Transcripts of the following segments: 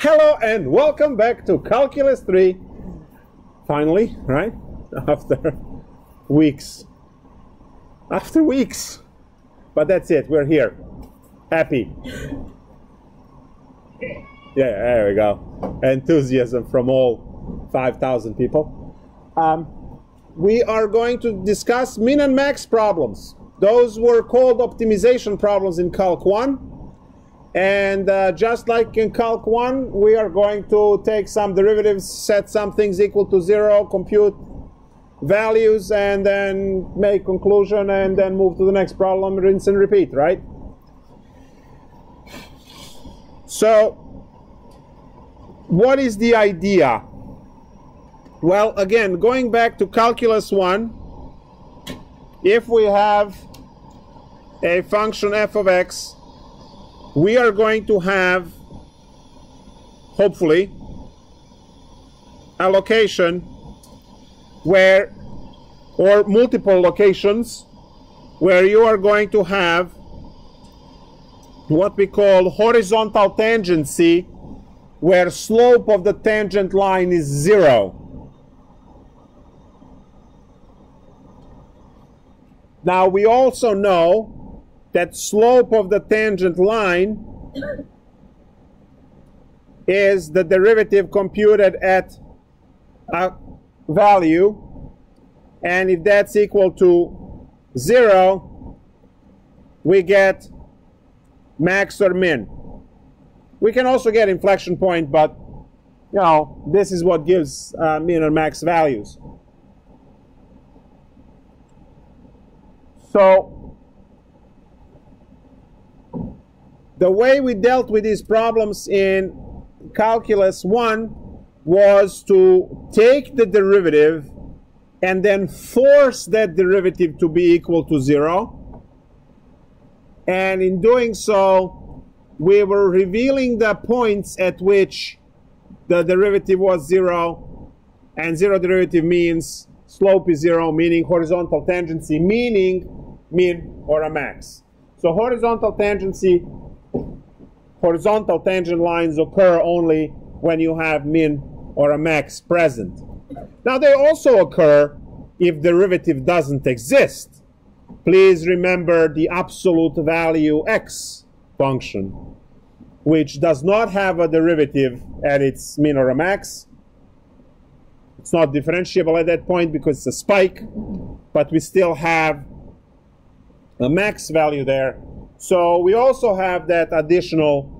Hello and welcome back to Calculus 3. Finally, right? After weeks. But that's it, we're here. Happy. Yeah, there we go. Enthusiasm from all 5,000 people. We are going to discuss min and max problems. Those were called optimization problems in Calc 1. And just like in Calc 1, we are going to take some derivatives, set some things equal to 0, compute values, and then make conclusion, and then move to the next problem, rinse and repeat, right? So, what is the idea? Well, again, going back to Calculus 1, if we have a function f of x, we are going to have, hopefully, a location where, or multiple locations, where you are going to have what we call horizontal tangency, where slope of the tangent line is 0. Now we also know that slope of the tangent line is the derivative computed at a value, and if that's equal to 0, we get max or min. We can also get inflection point, but you know, this is what gives min or max values. So the way we dealt with these problems in Calculus 1 was to take the derivative and then force that derivative to be equal to 0. And in doing so, we were revealing the points at which the derivative was 0. And 0 derivative means slope is 0, meaning horizontal tangency, meaning min or a max. So horizontal tangent lines occur only when you have min or a max present. Now they also occur if derivative doesn't exist. Please remember the absolute value x function, which does not have a derivative at its min or a max. It's not differentiable at that point because it's a spike, but we still have a max value there. So we also have that additional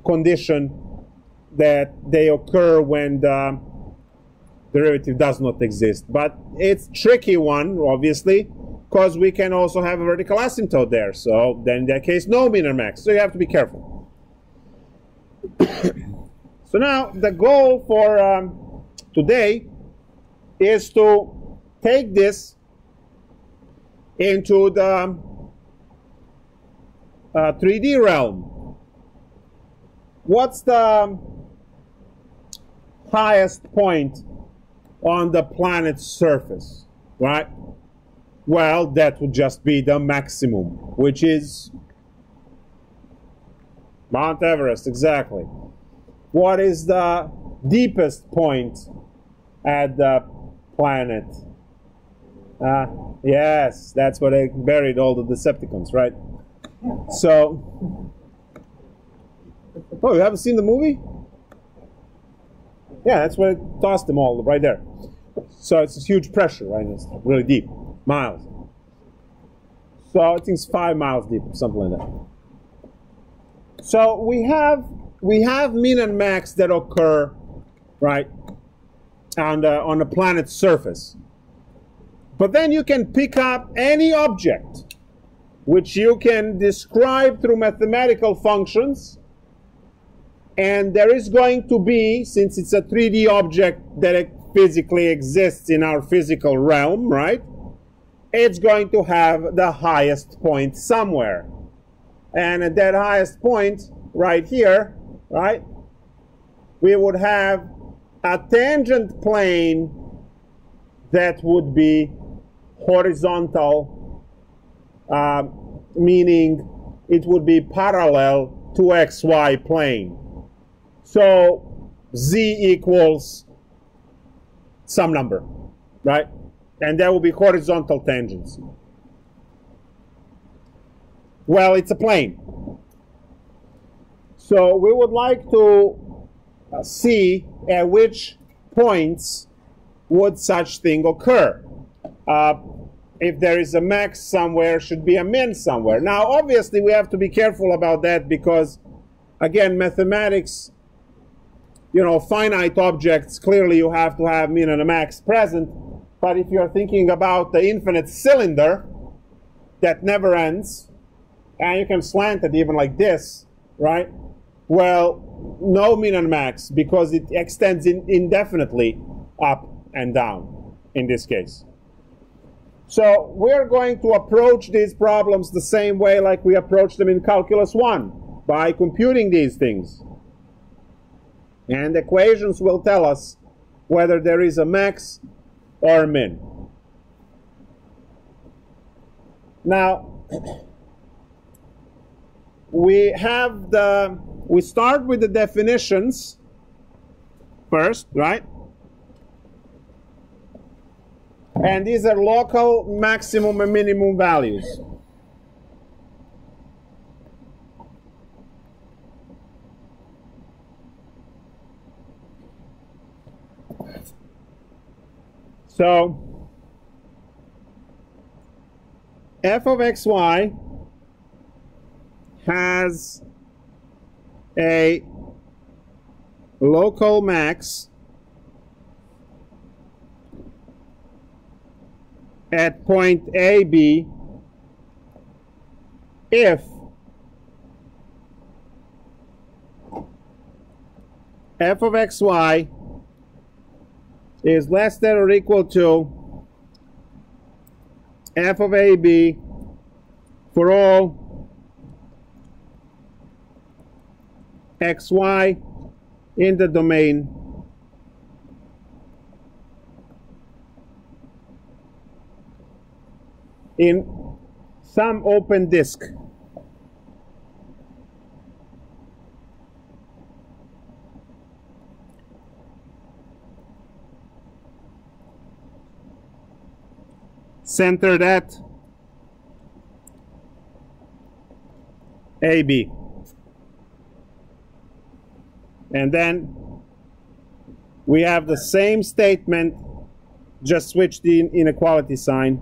condition that they occur when the derivative does not exist. But it's a tricky one, obviously, because we can also have a vertical asymptote there. So then in that case, no min or max. So you have to be careful. So now the goal for today is to take this into the 3D realm. What's the highest point on the planet's surface, right? Well, that would just be the maximum, which is Mount Everest, exactly. What is the deepest point at the planet? Yes, that's where they buried all the Decepticons, right? So, oh, you haven't seen the movie? Yeah, that's where it tossed them all, right there. So it's a huge pressure, right? It's really deep, miles. So I think it's 5 miles deep, something like that. So we have min and max that occur, right, on the planet's surface. But then you can pick up any object, which you can describe through mathematical functions, and there is going to be, since it's a 3D object that physically exists in our physical realm, right, it's going to have the highest point somewhere. And at that highest point, right here, right, we would have a tangent plane that would be horizontal, meaning it would be parallel to xy plane. So z equals some number, right? And that will be horizontal tangents. Well, it's a plane. So we would like to see at which points would such thing occur. If there is a max somewhere, should be a min somewhere. Now, obviously, we have to be careful about that because, again, mathematics, you know, finite objects, clearly you have to have min and a max present. But if you're thinking about the infinite cylinder that never ends, and you can slant it even like this, right? Well, no min and max because it extends indefinitely up and down in this case. So we're going to approach these problems the same way like we approached them in Calculus 1, by computing these things. And equations will tell us whether there is a max or a min. Now, we start with the definitions first, right? And these are local maximum and minimum values. So, f of xy has a local max at point A, B, if f of xy is less than or equal to f of AB for all xy in the domain in some open disk. Centered at AB. And then we have the same statement, just switch the inequality sign.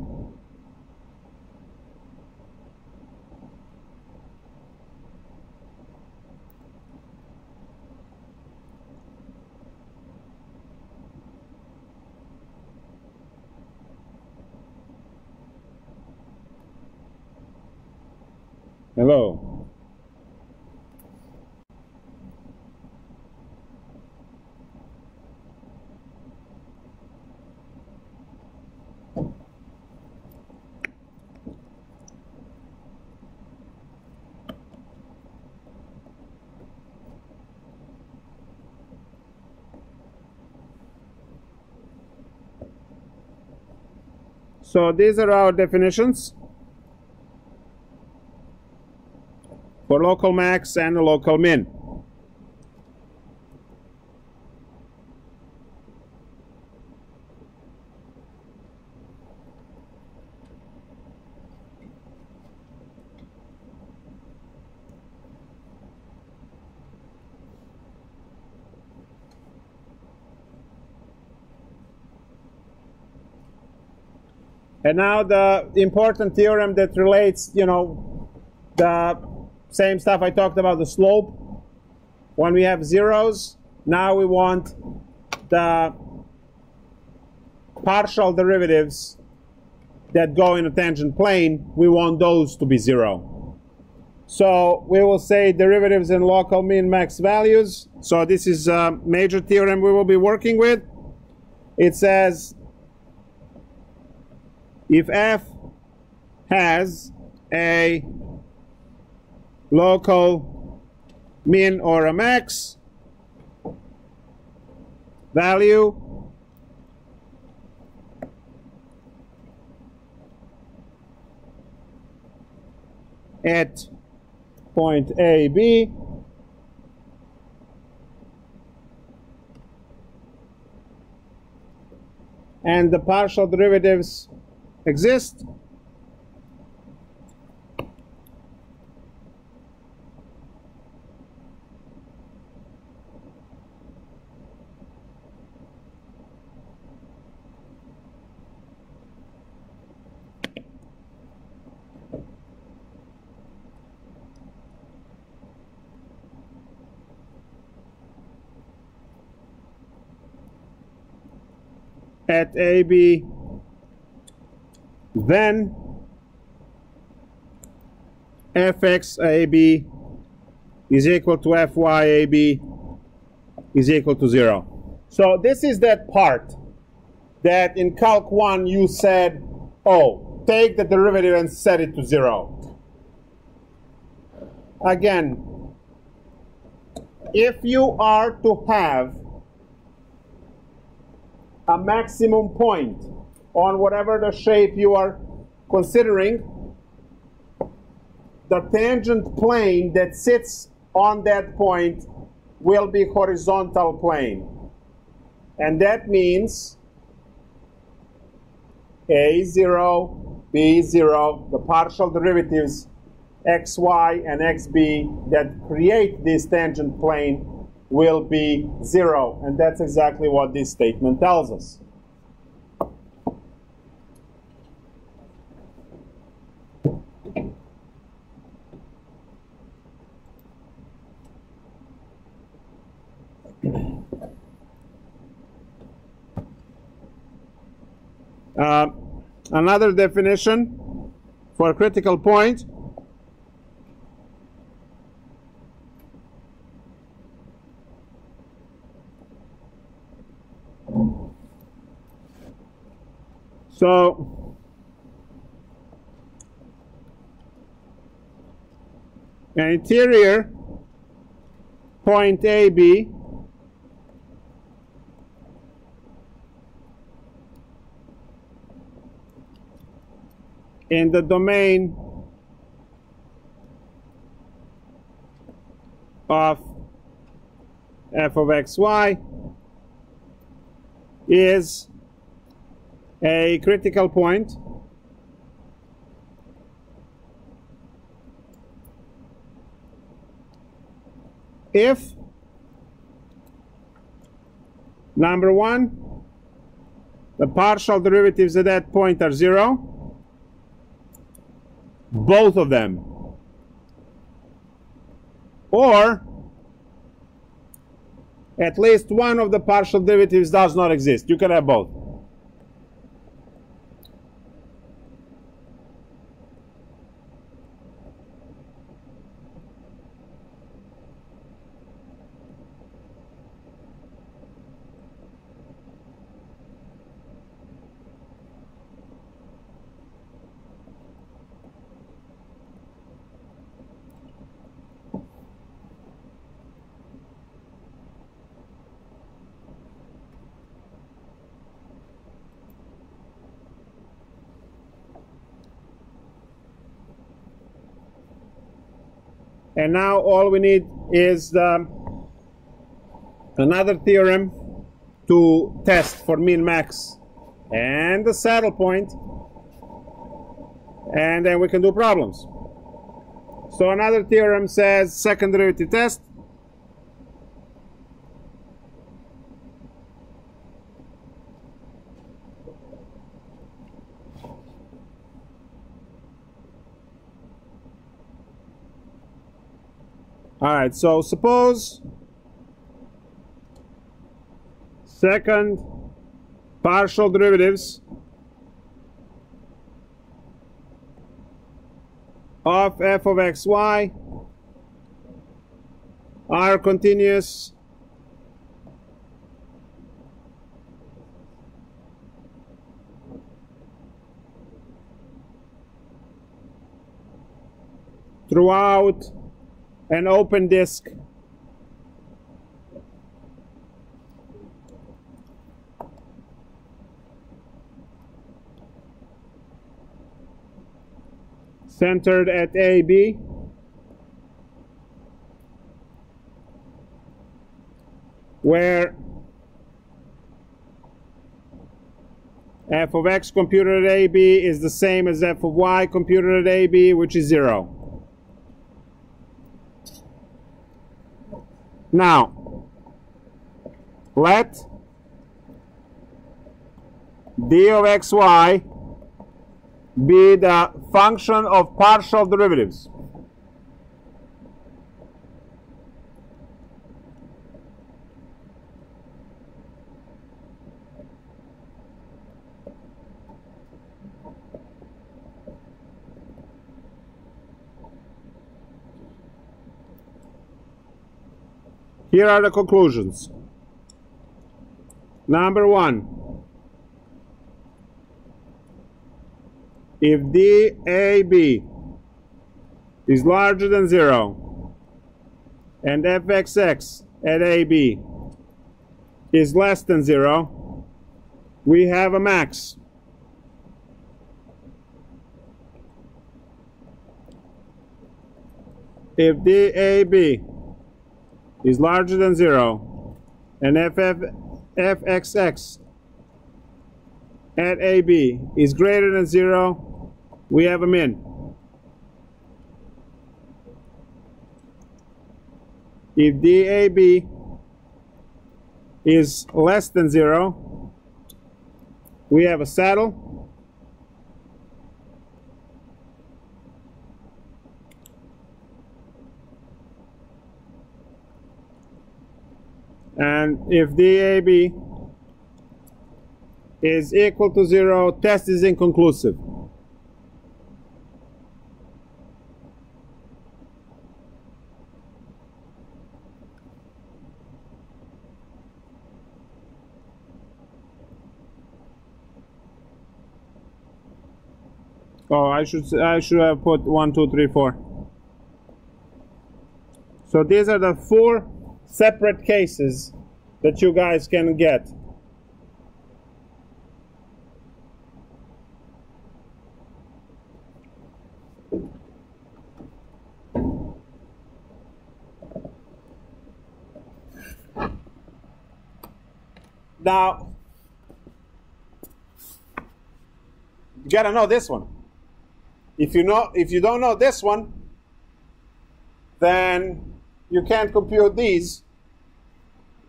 Hello. So these are our definitions for local max and the local min. And now the important theorem that relates, you know, the same stuff I talked about, the slope. When we have zeros, now we want the partial derivatives that go in a tangent plane, we want those to be zero. So we will say derivatives in local min max values. So this is a major theorem we will be working with. It says if f has a local min or a max value at point A, B, and the partial derivatives exist, at AB, then fx AB is equal to fy AB is equal to 0. So this is that part that in Calc 1 you said, oh, take the derivative and set it to 0. Again, if you are to have a maximum point on whatever the shape you are considering, the tangent plane that sits on that point will be horizontal plane. And that means A0, B0, the partial derivatives xy and xb that create this tangent plane will be 0. And that's exactly what this statement tells us. Another definition for a critical point . So an interior point AB in the domain of f of xy is a critical point if, number one, the partial derivatives at that point are 0, both of them, or at least one of the partial derivatives does not exist. You can have both. And now all we need is another theorem to test for min-max and the saddle point, and then we can do problems. So another theorem says second derivative test. All right, so suppose second partial derivatives of f of xy are continuous throughout an open disk centered at AB, where f of x computed at AB is the same as f of y computed at AB, which is 0. Now, let d of xy be the function of partial derivatives. Here are the conclusions. Number 1. If DAB is larger than 0 and fxx at AB is less than 0, we have a max. If DAB is larger than 0 and fxx at AB is greater than 0, we have a min. If DAB is less than 0, we have a saddle. And if DAB is equal to 0, test is inconclusive. Oh, I should have put 1, 2, 3, 4. So these are the 4 separate cases that you guys can get. Now, you gotta know this one. If you don't know this one, then you can't compute these,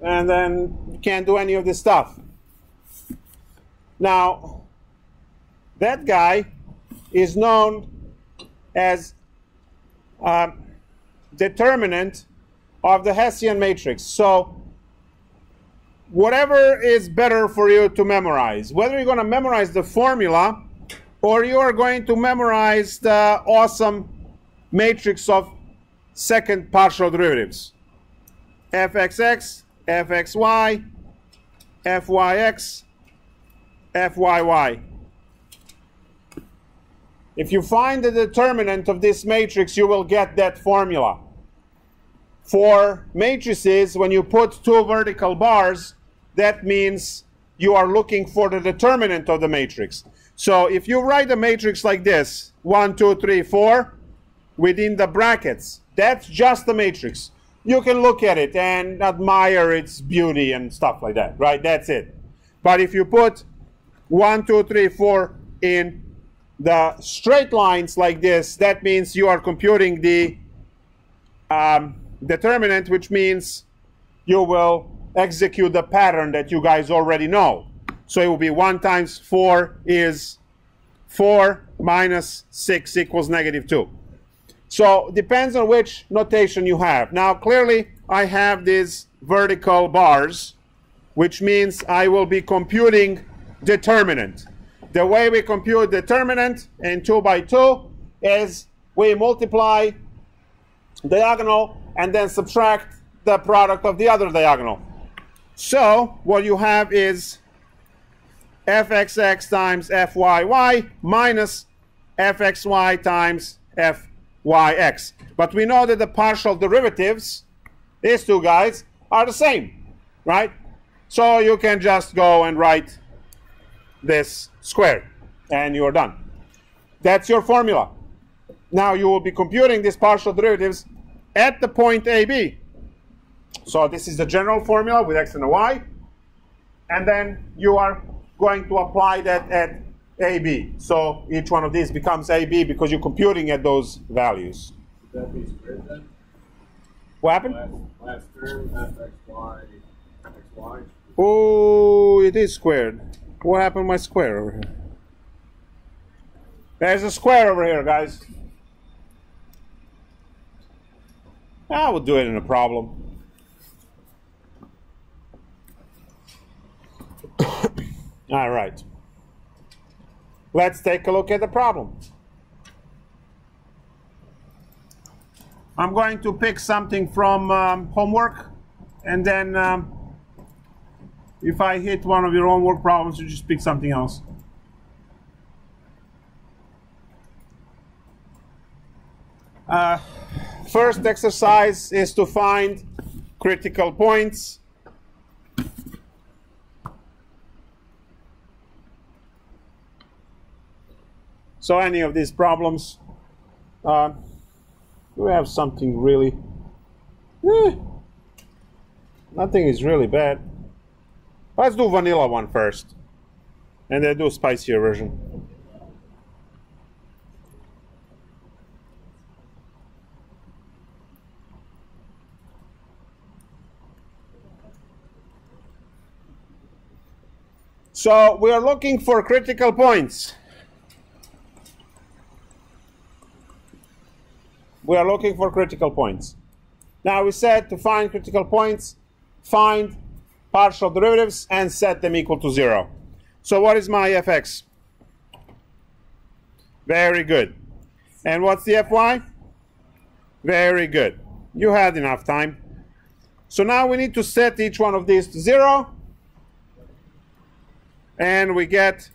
and then you can't do any of this stuff. Now, that guy is known as determinant of the Hessian matrix. So, whatever is better for you to memorize, whether you're going to memorize the formula or you are going to memorize the awesome matrix of second partial derivatives. fxx, fxy, fyx, fyy. If you find the determinant of this matrix, you will get that formula. For matrices, when you put 2 vertical bars, that means you are looking for the determinant of the matrix. So if you write a matrix like this, 1, 2, 3, 4, within the brackets, that's just the matrix. You can look at it and admire its beauty and stuff like that, right? That's it. But if you put 1, 2, 3, 4 in the straight lines like this, that means you are computing the determinant, which means you will execute the pattern that you guys already know. So it will be 1 times 4 is 4 minus 6 equals -2. So depends on which notation you have. Now clearly I have these vertical bars, which means I will be computing determinant. The way we compute determinant in 2 by 2 is we multiply diagonal and then subtract the product of the other diagonal. So what you have is fxx times fyy minus fxy times fyx. But we know that the partial derivatives, these two guys, are the same, right? So you can just go and write this squared, and you're done. That's your formula. Now you will be computing these partial derivatives at the point AB. So this is the general formula with x and a y. And then you are going to apply that at AB. So each one of these becomes AB because you're computing at those values. Would that be squared then? What happened? Last term, fxy, xy. Oh, it is squared. What happened to my square over here? There's a square over here, guys. I will do it in a problem. All right. Let's take a look at the problem. I'm going to pick something from homework, and then if I hit one of your homework problems, you just pick something else. First exercise is to find critical points. So any of these problems, we have something really, nothing is really bad. Let's do vanilla one first, and then do spicier version. So we are looking for critical points. We are looking for critical points. Now we said to find critical points, find partial derivatives and set them equal to 0. So what is my fx? Very good. And what's the fy? Very good. You had enough time. So now we need to set each one of these to 0. And we get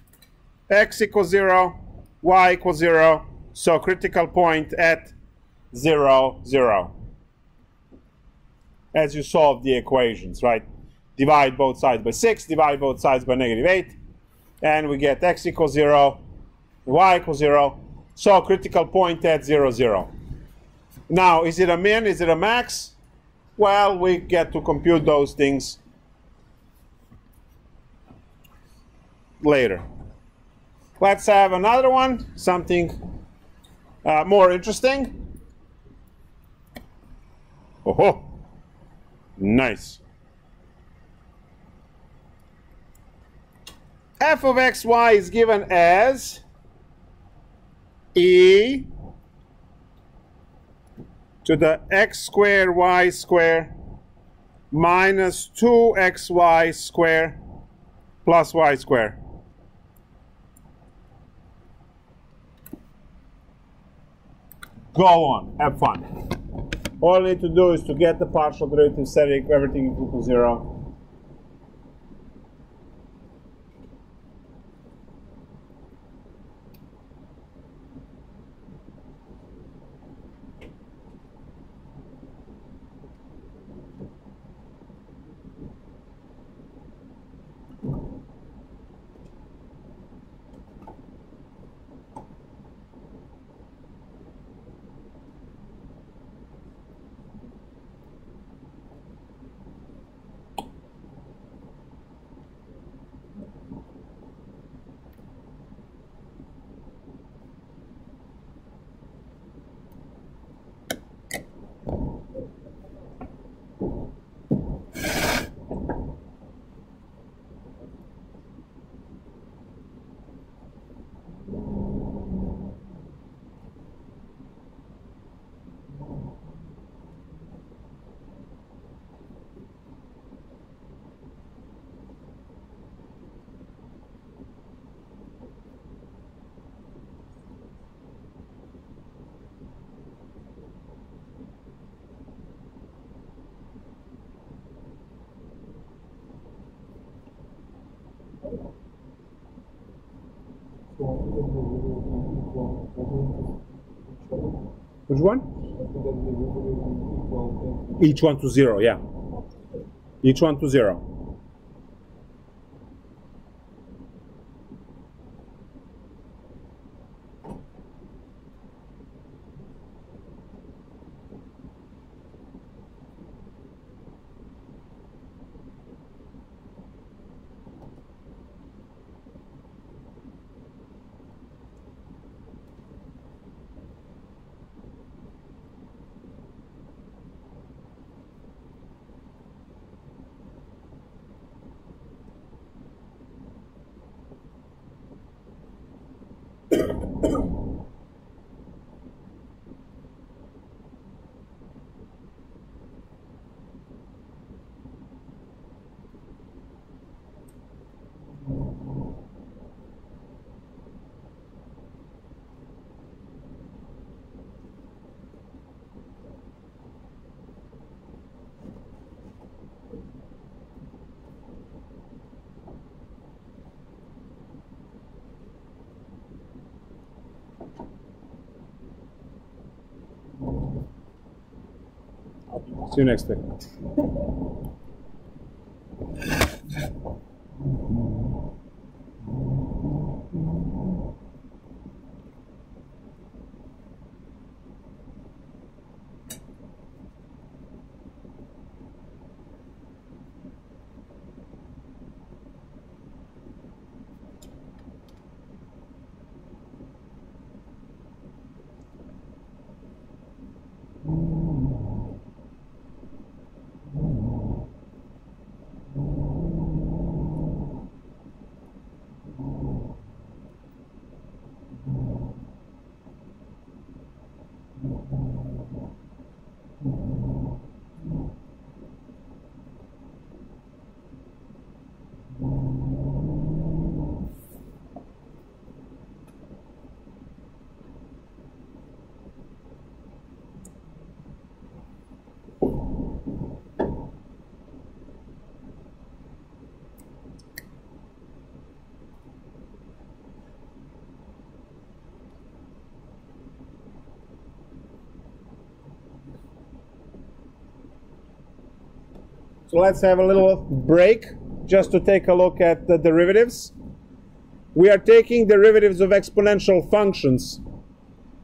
x equals 0, y equals 0. So critical point at 0, 0. As you solve the equations, right? Divide both sides by 6, divide both sides by -8, and we get x equals 0, y equals 0. So critical point at 0, 0. Now, is it a min? Is it a max? Well, we get to compute those things later. Let's have another one, something more interesting. Oh, nice. F of xy is given as e to the x squared y squared minus 2xy squared plus y squared. Go on, have fun. All I need to do is to get the partial derivative, set everything equal to 0. Which one? Each one to 0, yeah. Each one to 0. See you next week. So let's have a little break just to take a look at the derivatives. We are taking derivatives of exponential functions,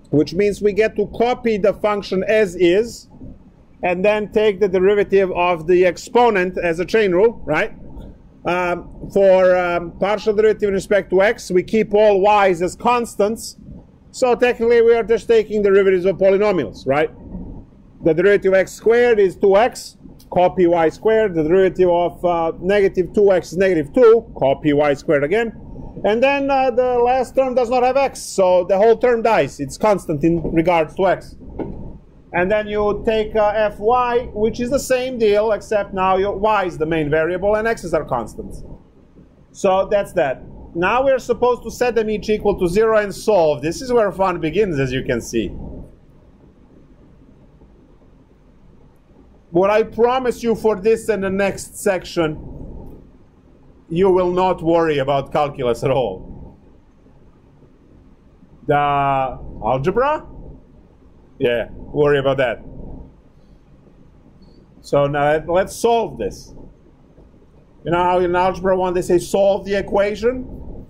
which means we get to copy the function as is and then take the derivative of the exponent as a chain rule, right? For partial derivative in respect to x, we keep all y's as constants. So technically we are just taking derivatives of polynomials, right? The derivative of x squared is 2x. Copy y squared. The derivative of negative 2x is negative 2. Copy y squared again. And then the last term does not have x, so the whole term dies. It's constant in regards to x. And then you take fy, which is the same deal, except now your y is the main variable and x's are constants. So that's that. Now we're supposed to set them each equal to 0 and solve. This is where fun begins, as you can see. What I promise you for this and the next section, you will not worry about calculus at all. The algebra? Yeah, worry about that. So now let's solve this. You know how in algebra 1 they say solve the equation?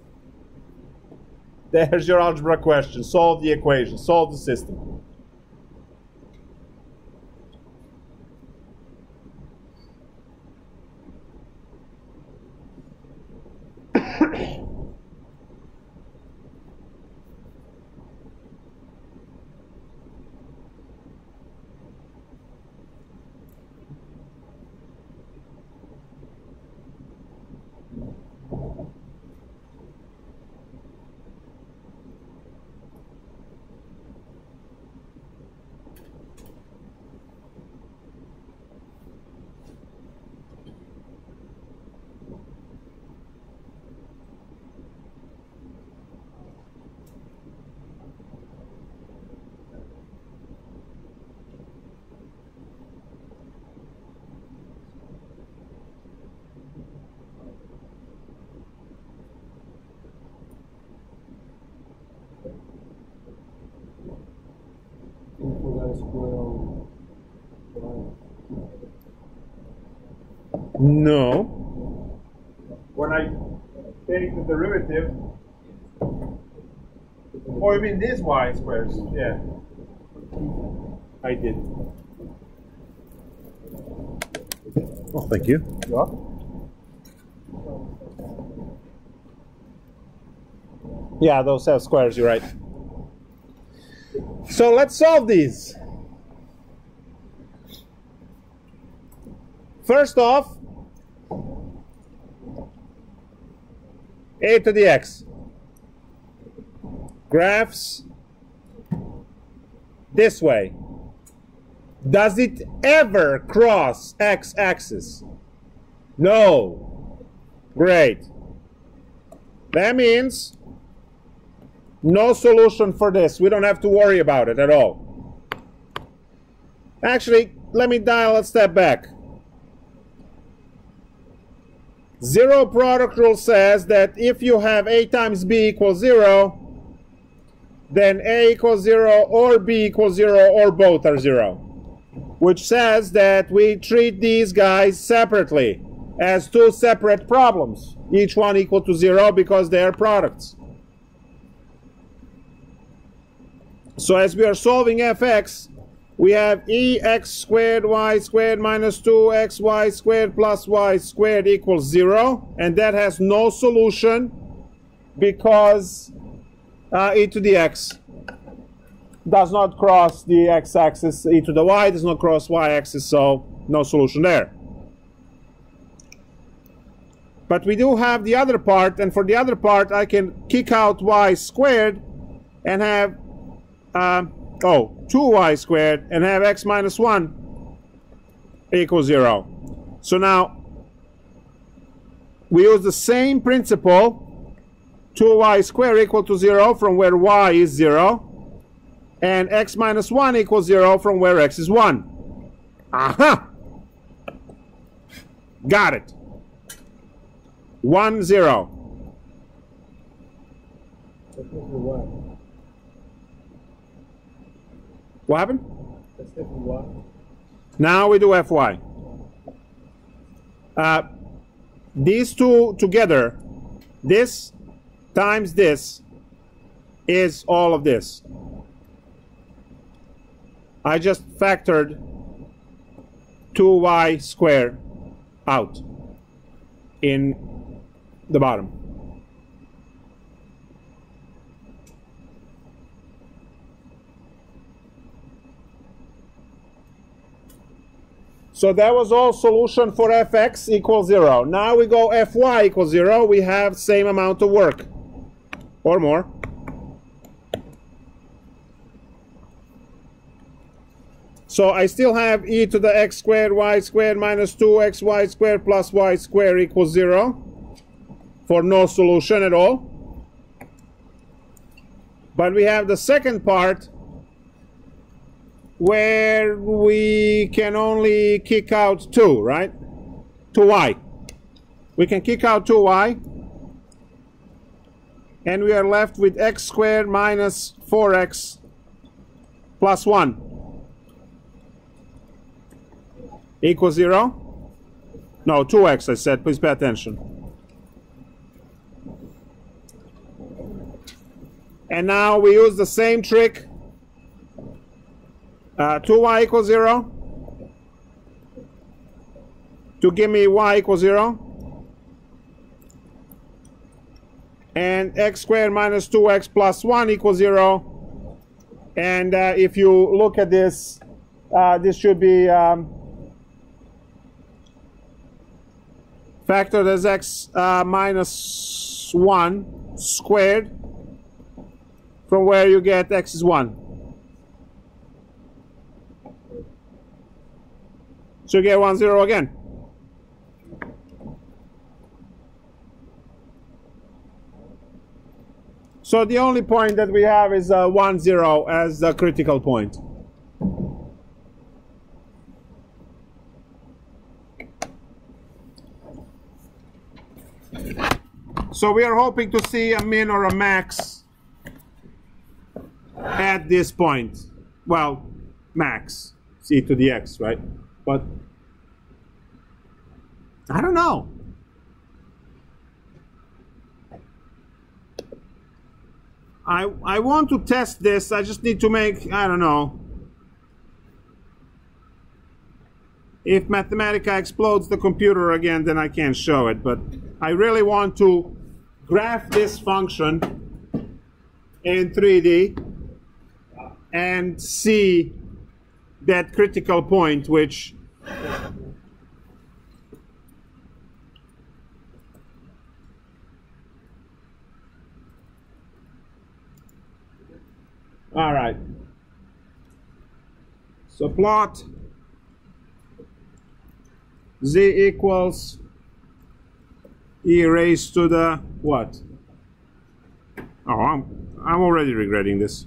There's your algebra question. Solve the equation. Solve the system. No. When I take the derivative, oh, you mean these y squares? Yeah. I did. Oh, thank you. Yeah. Yeah, those have squares, you're right. So let's solve these. First off, a to the x. Graphs this way. Does it ever cross x-axis? No. Great. That means no solution for this. We don't have to worry about it at all. Actually, let me dial a step back. Zero product rule says that if you have a times b equals 0, then a equals 0 or b equals 0 or both are 0. which says that we treat these guys separately as two separate problems, each one equal to 0 because they are products. So as we are solving fx, we have ex squared y squared minus 2xy squared plus y squared equals 0, and that has no solution because e to the x does not cross the x-axis, e to the y does not cross y-axis, so no solution there. But we do have the other part, and for the other part I can kick out y squared and have 2y squared and have x minus 1 equals 0. So now we use the same principle, 2y squared equal to 0 from where y is 0, and x minus 1 equals 0 from where x is 1. Aha! Got it. 1, 0. What happened? Now we do fy. These two together, this times this, is all of this. I just factored 2y squared out in the bottom. So that was all solution for fx equals 0. Now we go fy equals 0. We have same amount of work or more. So I still have e to the x squared y squared minus 2xy squared plus y squared equals 0 for no solution at all. But we have the second part where we can only kick out 2, right? 2y. We can kick out 2y, and we are left with x squared minus 4x plus 1 equals 0. No, 2x I said, please pay attention. And now we use the same trick. 2y equals 0 to give me y equals 0, and x squared minus 2x plus 1 equals 0. And if you look at this, this should be factored as x minus 1 squared from where you get x is 1. So you get 1, 0 again. So the only point that we have is 1, 0 as the critical point. So we are hoping to see a min or a max at this point. Well, max, c to the x, right? But I don't know. I want to test this. I just need to make, I don't know. If Mathematica explodes the computer again, then I can't show it. But I really want to graph this function in 3D and see that critical point, which all right. So plot z equals e raised to the what? Oh, I'm already regretting this.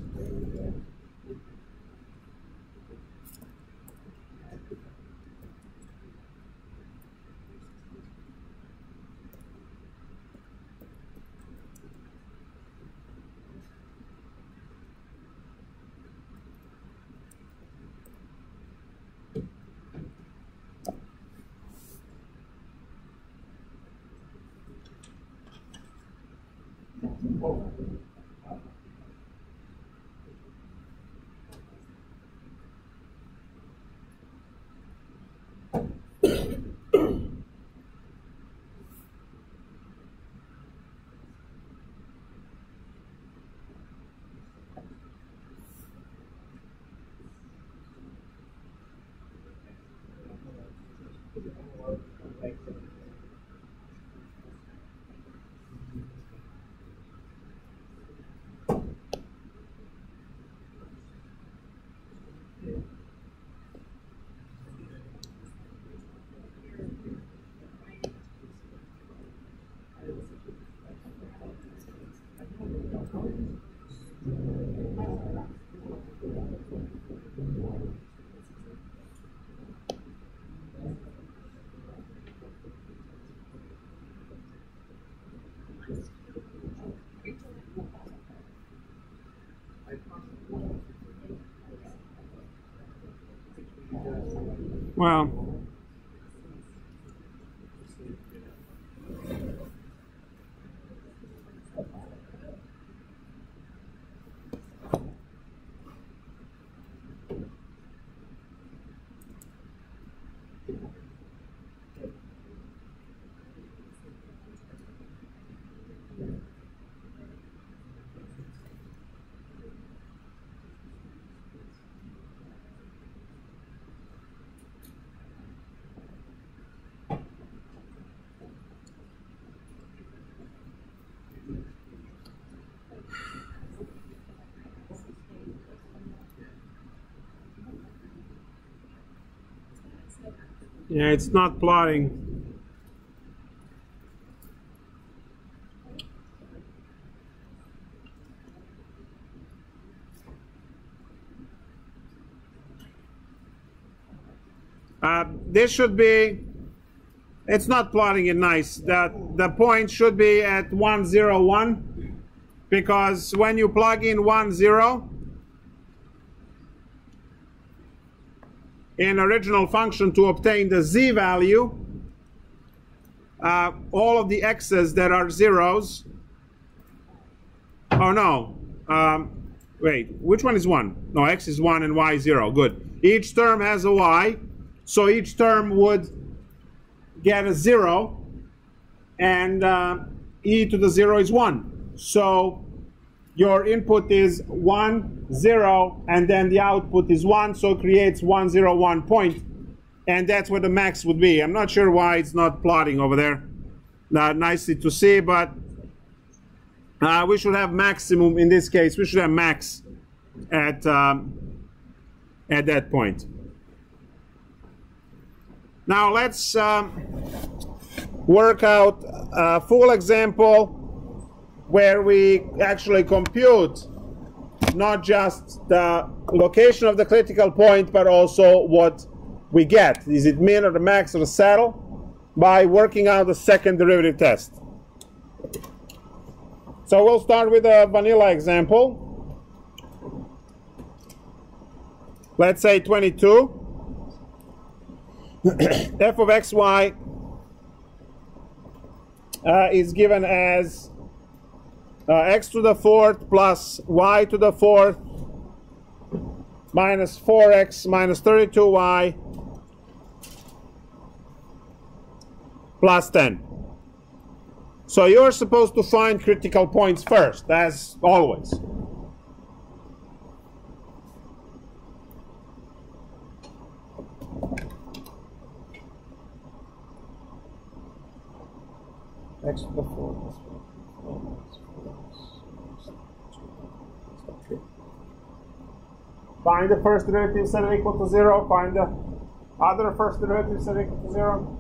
Well, yeah, it's not plotting. This should be, it's not plotting it nice. The point should be at 1, 0, 1, because when you plug in 1, 0 in original function to obtain the z value, all of the x's that are zeros, oh no, wait, which one is 1? No, x is 1 and y is 0, good. Each term has a y, so each term would get a 0, and e to the 0 is 1. So your input is 1, 0, and then the output is 1, so it creates 1, 0, 1 point, and that's where the max would be. I'm not sure why it's not plotting over there. Nicely to see, but we should have maximum in this case. We should have max at that point. Now let's work out a full example where we actually compute not just the location of the critical point, but also what we get. Is it min or the max or the saddle? By working out the second derivative test. So we'll start with a vanilla example. Let's say 22. F of xy is given as x to the fourth plus y to the fourth minus 4x minus 32y plus 10. So you're supposed to find critical points first, as always. X to the fourth. Find the first derivative set it equal to 0. Find the other first derivative set it equal to 0.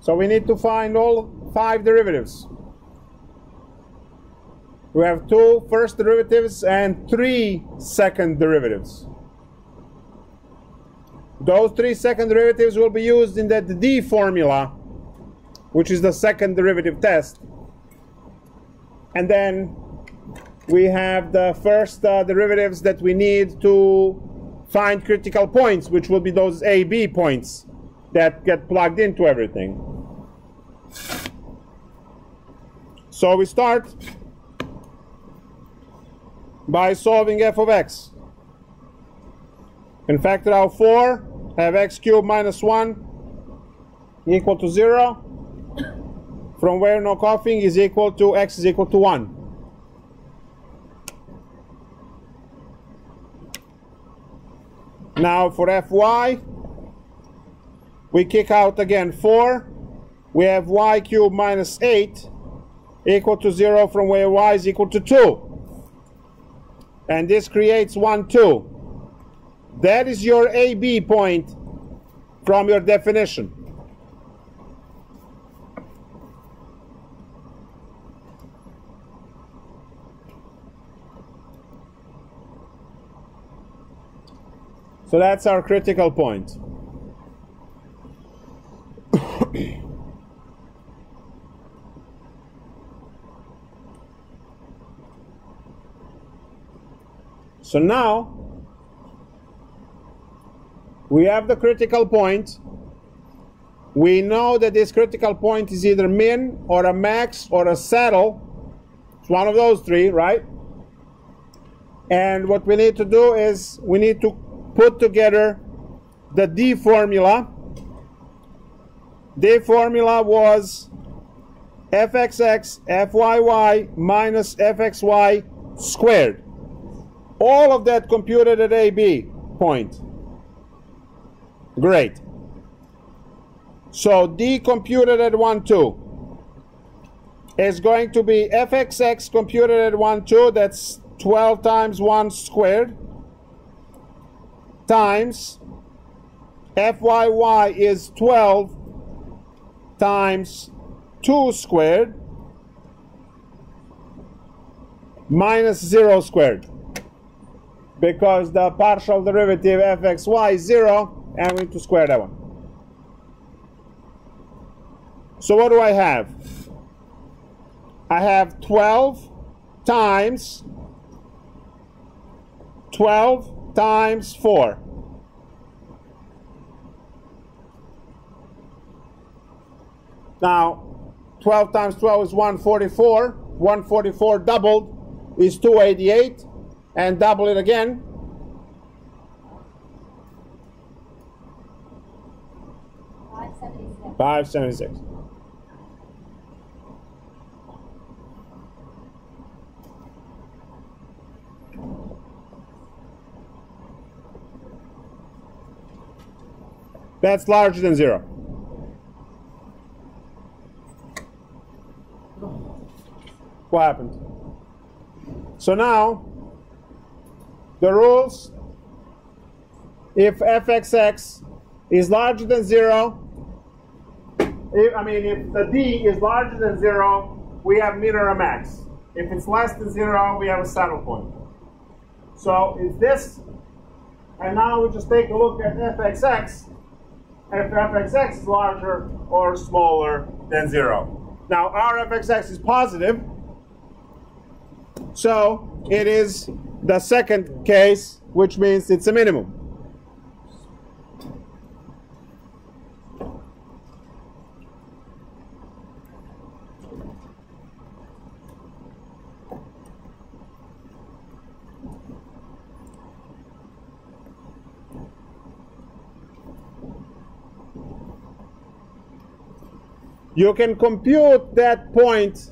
So we need to find all 5 derivatives. We have 2 first derivatives and 3 second derivatives. Those 3 second derivatives will be used in that D formula, which is the second derivative test. And then we have the first derivatives that we need to find critical points, which will be those A, B points that get plugged into everything. So we start by solving f of x. And factor out 4, have x cubed minus 1 equal to 0, from where no coughing is equal to x is equal to 1. Now for fy, we kick out again 4. We have y cubed minus 8 equal to 0, from where y is equal to 2. And this creates 1, 2. That is your AB point from your definition. So that's our critical point. So now we have the critical point. We know that this critical point is either min or a max or a saddle. It's one of those 3, right? And what we need to do is we need to put together the D formula. D formula was fxx fyy minus fxy squared. All of that computed at AB point. Great. So D computed at 1, 2 is going to be fxx computed at 1, 2, that's 12 times 1 squared, times fyy is 12 times 2 squared, minus 0 squared. Because the partial derivative fxy is 0, and we need to square that one. So what do I have? I have 12 times 4. Now, 12 times 12 is 144. 144 doubled is 288. And double it again. 576. That's larger than 0. What happened? So now, the rules, if fxx is larger than 0, if the d is larger than 0, we have min or a max. If it's less than 0, we have a saddle point. So it's this, and now we just take a look at fxx, if fxx is larger or smaller than 0. Now our fxx is positive, so it is the second case, which means it's a minimum. You can compute that point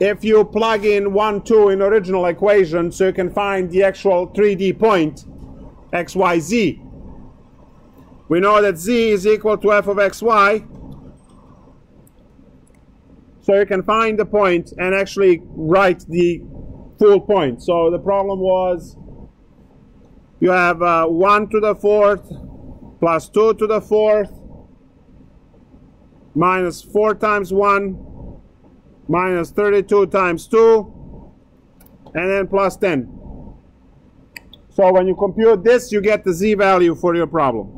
if you plug in 1, 2 in original equation, so you can find the actual 3D point, x, y, z. We know that z is equal to f of xy, so you can find the point and actually write the full point. So the problem was you have 1 to the 4th plus 2 to the 4th minus 4 times 1 minus 32 times 2, and then plus 10. So when you compute this, you get the z value for your problem.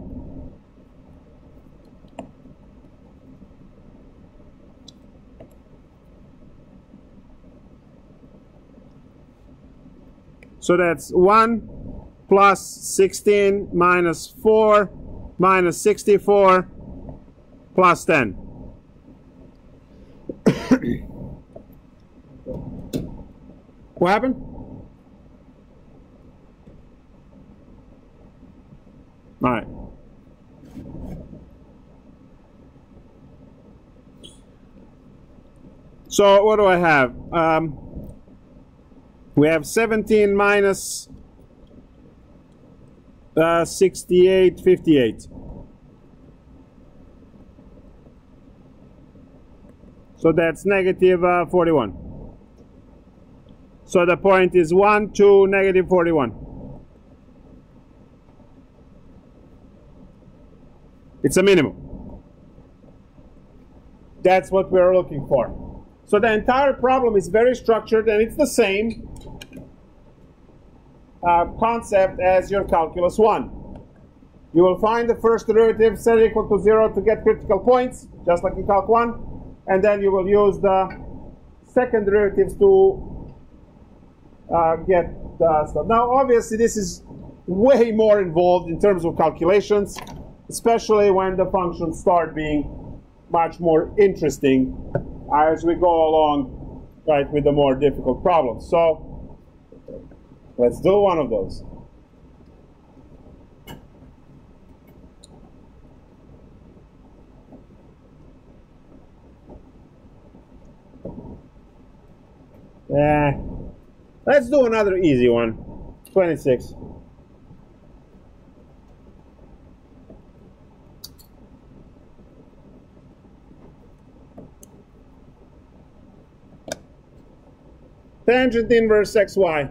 So that's 1 plus 16 minus 4 minus 64 plus 10. What happened? All right. So what do I have? We have 17 minus 68, 58. So that's negative 41. So the point is 1 to negative 41. It's a minimum. That's what we're looking for. So the entire problem is very structured, and it's the same concept as your Calculus 1. You will find the first derivative set equal to 0 to get critical points, just like in Calc 1. And then you will use the second derivatives to get the stuff. Now, obviously, this is way more involved in terms of calculations, especially when the functions start being much more interesting as we go along, right, with the more difficult problems. So let's do one of those. Let's do another easy one. 26. Tangent inverse xy.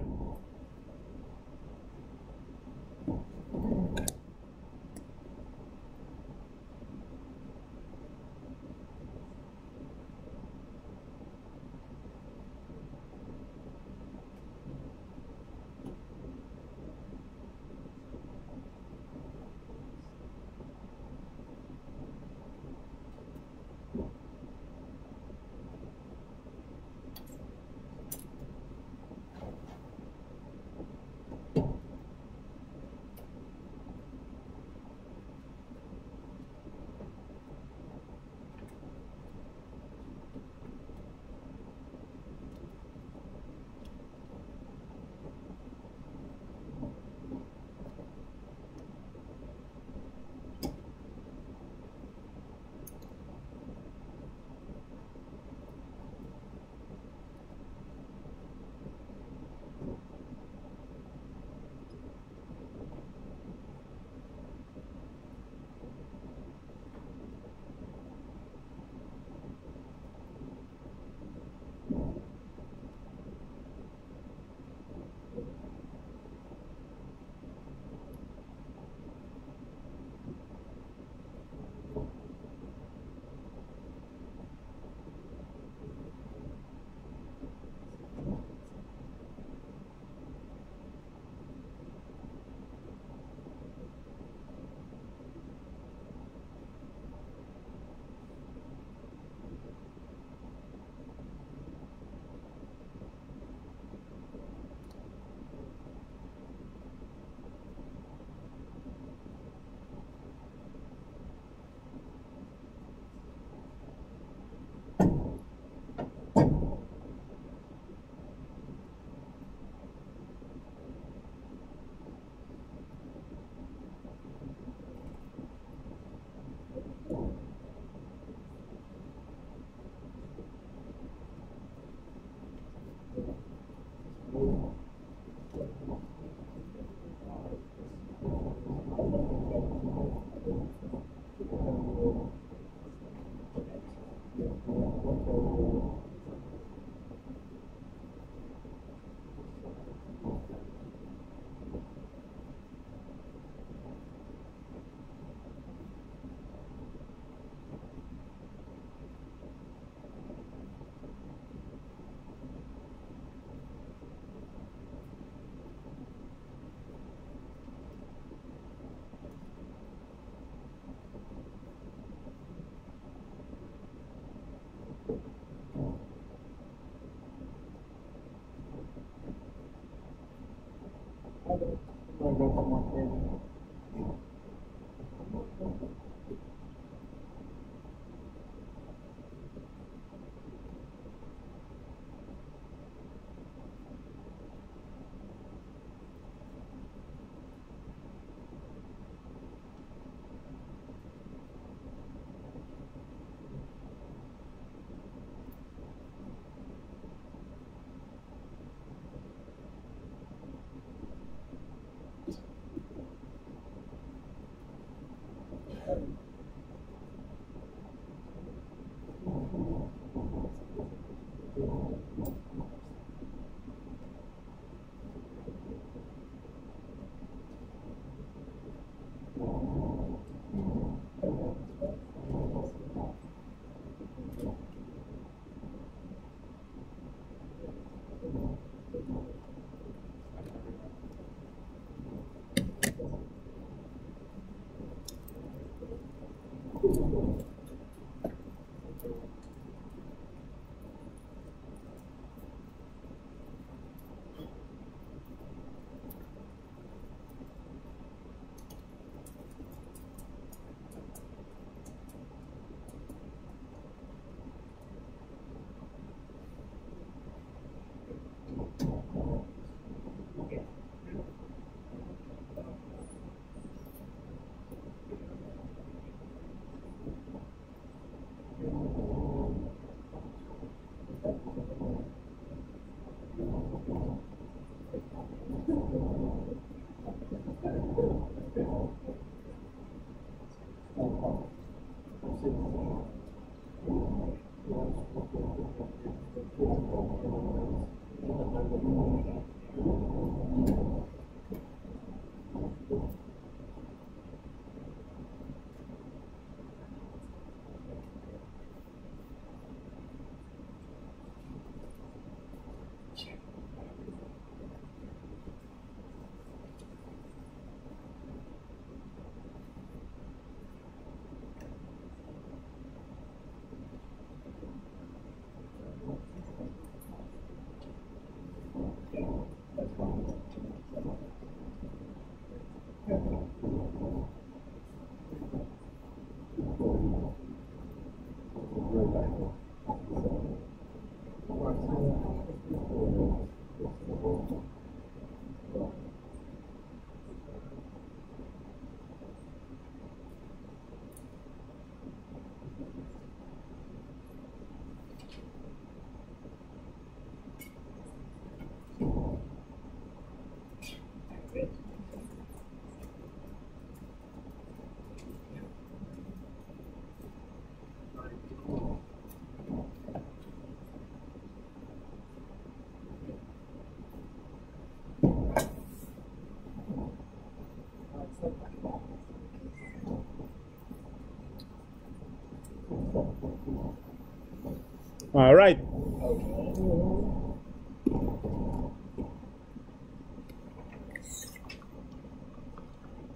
All right.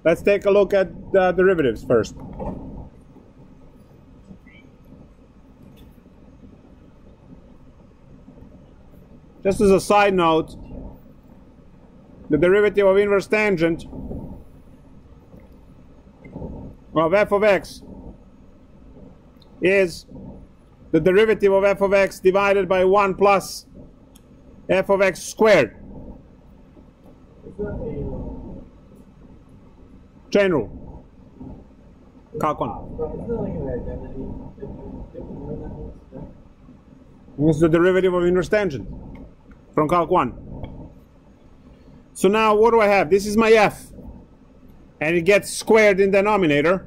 Let's take a look at the derivatives first. Just as a side note, the derivative of inverse tangent of f of x is the derivative of f of x divided by 1 plus f of x squared. Chain rule. Calc 1. This is the derivative of inverse tangent from Calc 1. So now what do I have? This is my f. And it gets squared in the denominator.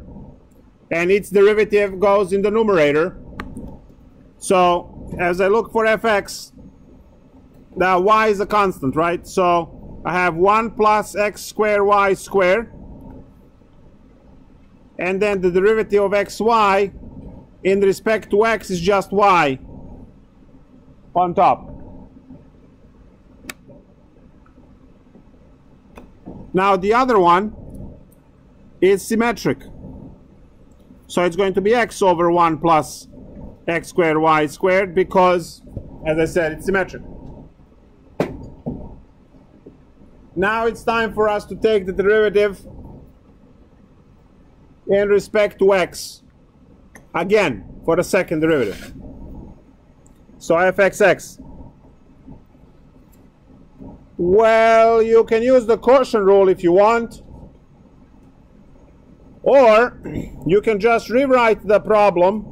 And its derivative goes in the numerator. So as I look for fx, now y is a constant, right? So I have 1 plus x squared y squared, and then the derivative of xy in respect to x is just y on top. Now the other one is symmetric, so it's going to be x over 1 plus x squared y squared, because, as I said, it's symmetric. Now it's time for us to take the derivative in respect to x again for the second derivative. So fxx. Well, you can use the quotient rule if you want, or you can just rewrite the problem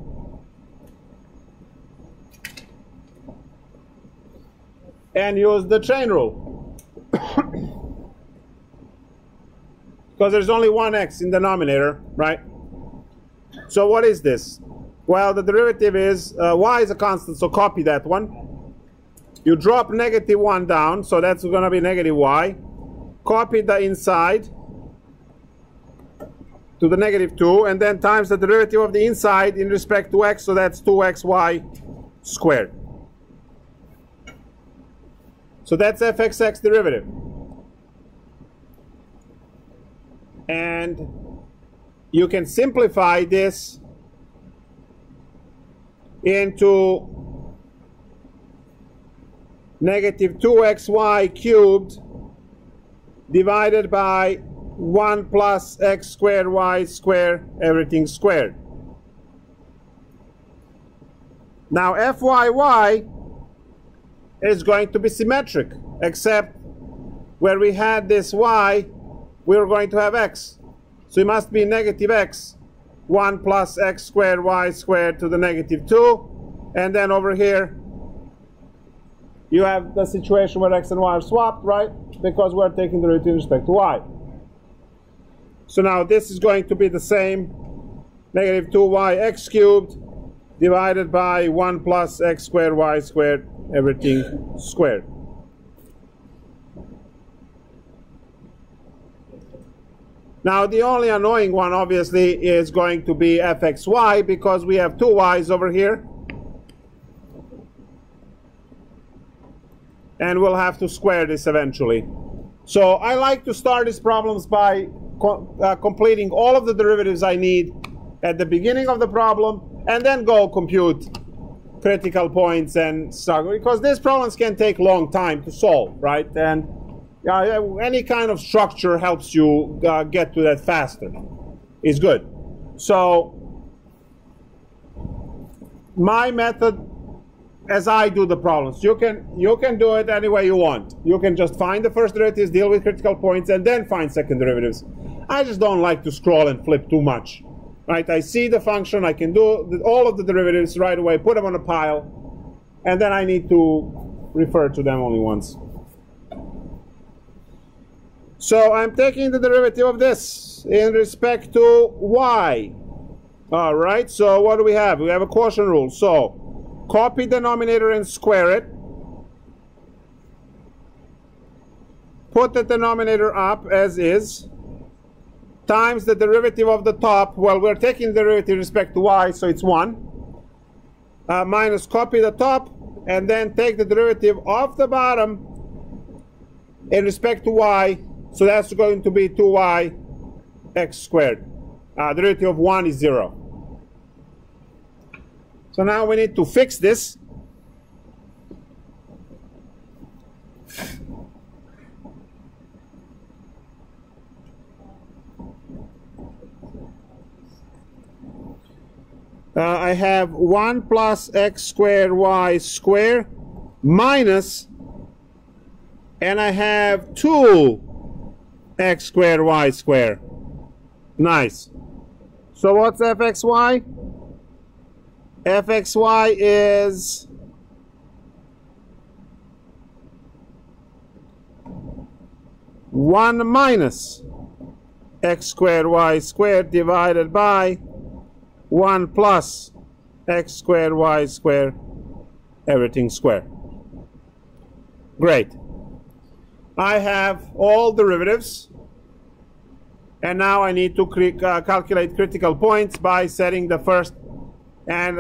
and use the chain rule. Because there's only one x in the denominator, right? So what is this? Well, the derivative is, y is a constant, so copy that one. You drop -1 down, so that's going to be negative y. Copy the inside to the -2, and then times the derivative of the inside in respect to x, so that's 2xy squared. So that's fxx derivative. And you can simplify this into -2xy cubed divided by 1 plus x squared y squared, everything squared. Now fyy is going to be symmetric, except where we had this y, we are going to have x. So it must be -x, 1 plus x squared y squared to the -2. And then over here, you have the situation where x and y are swapped, right? Because we're taking the derivative in respect to y. So now this is going to be the same, -2yx cubed divided by 1 plus x squared y squared, everything squared. Now the only annoying one obviously is going to be fxy, because we have two y's over here, and we'll have to square this eventually. So I like to start these problems by completing all of the derivatives I need at the beginning of the problem, and then go compute critical points and start, because these problems can take long time to solve, right? And any kind of structure helps you get to that faster. It's good. So my method, as I do the problems, you can do it any way you want. You can just find the first derivatives, deal with critical points, and then find second derivatives. I just don't like to scroll and flip too much, right? I see the function, I can do all of the derivatives right away, put them on a pile, and then I need to refer to them only once. So I'm taking the derivative of this in respect to y. All right, so what do we have? We have a quotient rule. So copy denominator and square it. Put the denominator up as is, times the derivative of the top. Well, we're taking the derivative in respect to y, so it's 1. Minus copy the top, and then take the derivative of the bottom in respect to y. So that's going to be 2y x squared. Derivative of 1 is 0. So now we need to fix this. I have 1 plus x squared y squared minus, and I have 2 x squared y squared. Nice. So what's fxy? Fxy is one minus x squared y squared divided by 1 plus x squared, y squared, everything squared. Great. I have all derivatives, and now I need to calculate critical points by setting the first, and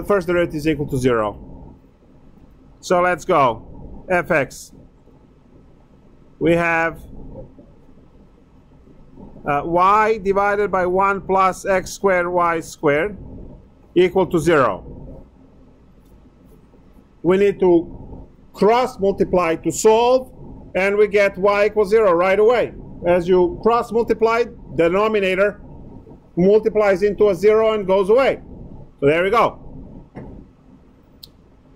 first derivative is equal to 0. So let's go. fx. We have y divided by 1 plus x squared y squared equal to 0. We need to cross multiply to solve, and we get y equals 0 right away. As you cross multiply, the denominator multiplies into a 0 and goes away. So there we go.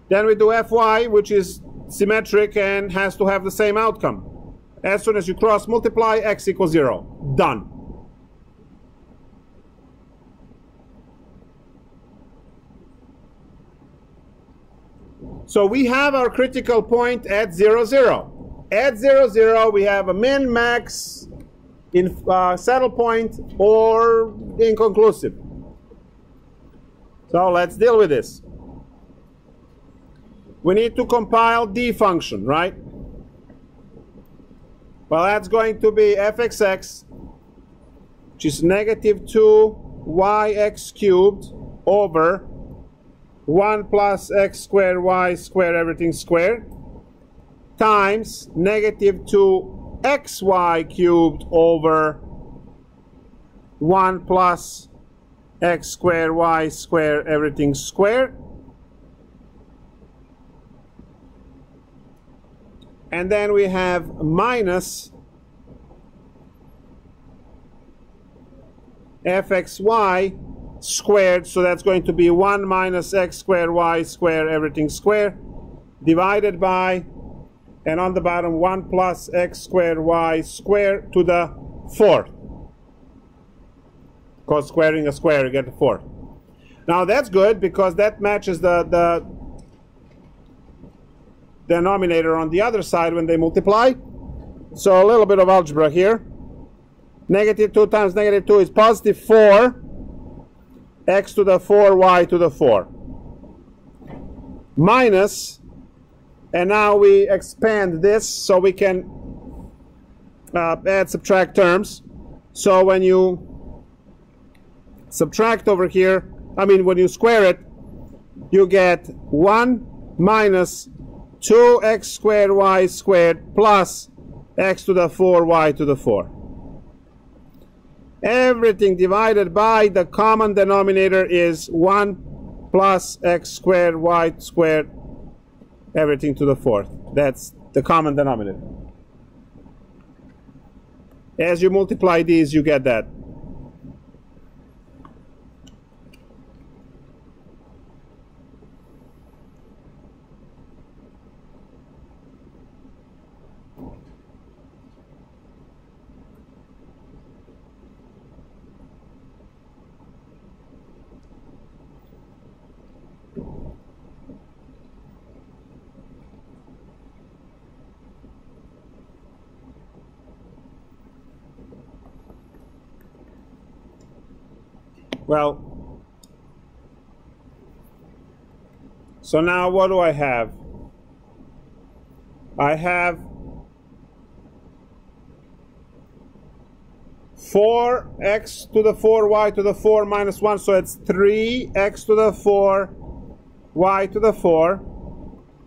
Then we do fy, which is symmetric and has to have the same outcome. As soon as you cross multiply, x equals 0. Done. So we have our critical point at 0, 0. At 0, 0, we have a min, max, saddle point, or inconclusive. So let's deal with this. We need to compile d function, right? Well, that's going to be fxx, which is negative 2yx cubed over 1 plus x squared y squared everything squared times negative 2xy cubed over 1 plus x squared y squared everything squared. And then we have minus fxy squared, so that's going to be 1 minus x squared y squared everything squared divided by, and on the bottom 1 plus x squared y squared to the 4th. Because squaring a square you get the 4th. Now that's good because that matches the denominator on the other side when they multiply. So a little bit of algebra here. Negative 2 times negative 2 is positive 4 x to the 4 y to the 4 minus, and now we expand this so we can add subtract terms. So when you subtract over here, when you square it, you get 1 minus 2x squared y squared plus x to the 4 y to the 4. Everything divided by the common denominator is 1 plus x squared y squared everything to the 4th. That's the common denominator. As you multiply these, you get that. Well, so now what do I have? I have 4x to the 4 y to the 4 minus 1, so it's 3x to the 4 y to the 4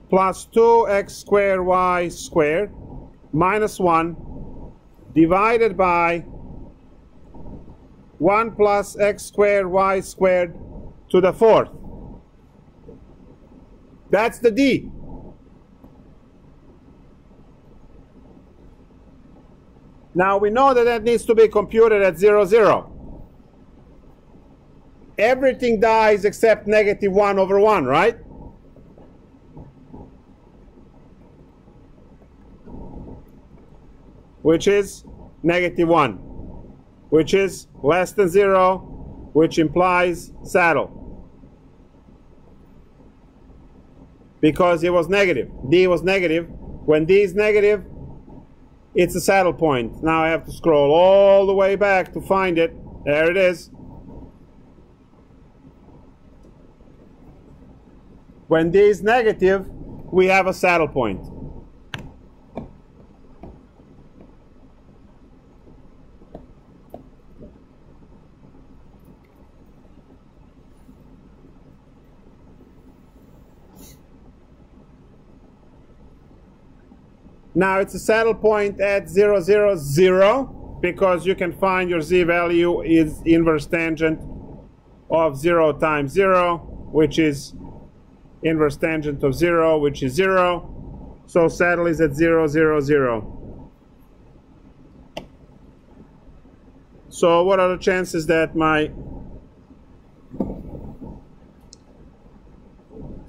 plus 2x squared y squared minus 1 divided by 1 plus x squared y squared to the 4th. That's the d. Now we know that that needs to be computed at 0, 0. Everything dies except negative 1 over 1, right? Which is negative 1, which is less than 0, which implies saddle. Because it was negative. D was negative. When D is negative, it's a saddle point. Now I have to scroll all the way back to find it. There it is. When d is negative, we have a saddle point. Now it's a saddle point at 0, 0, 0, because you can find your z value is inverse tangent of 0 times 0, which is inverse tangent of 0, which is 0. So saddle is at 0, 0, 0. So what are the chances that my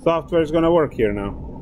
software is going to work here now?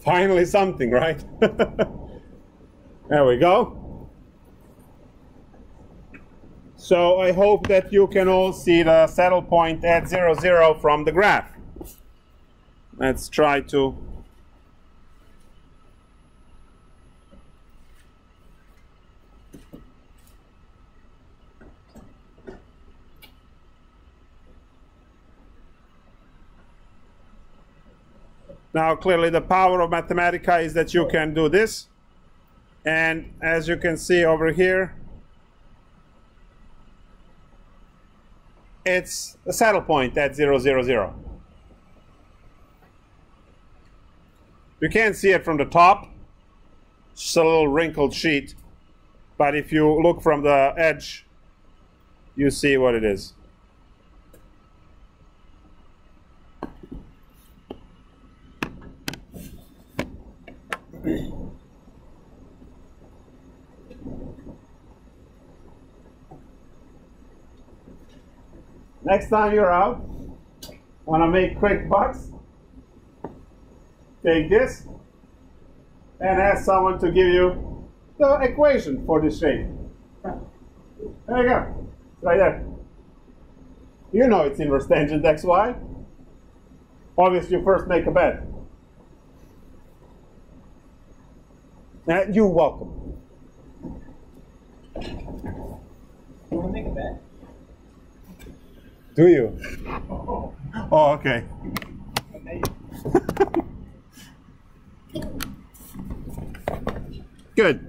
Finally something, right? There we go. So I hope that you can all see the saddle point at 0, 0 from the graph. Let's try to now, clearly the power of Mathematica is that you can do this. And as you can see over here, it's a saddle point at 0, 0, 0. You can't see it from the top. It's a little wrinkled sheet. But if you look from the edge, you see what it is. Next time you're out, want to make quick bucks, take this and ask someone to give you the equation for this shape. There you go. It's right there. You know it's inverse tangent xy. Obviously, you first make a bet. You're welcome. You want to make a bet? Do you? Oh, okay. Good.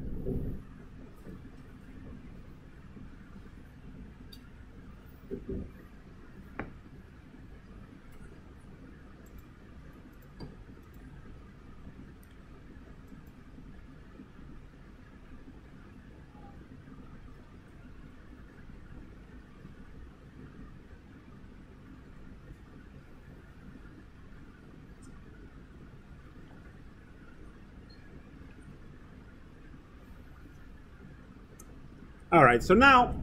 All right, so now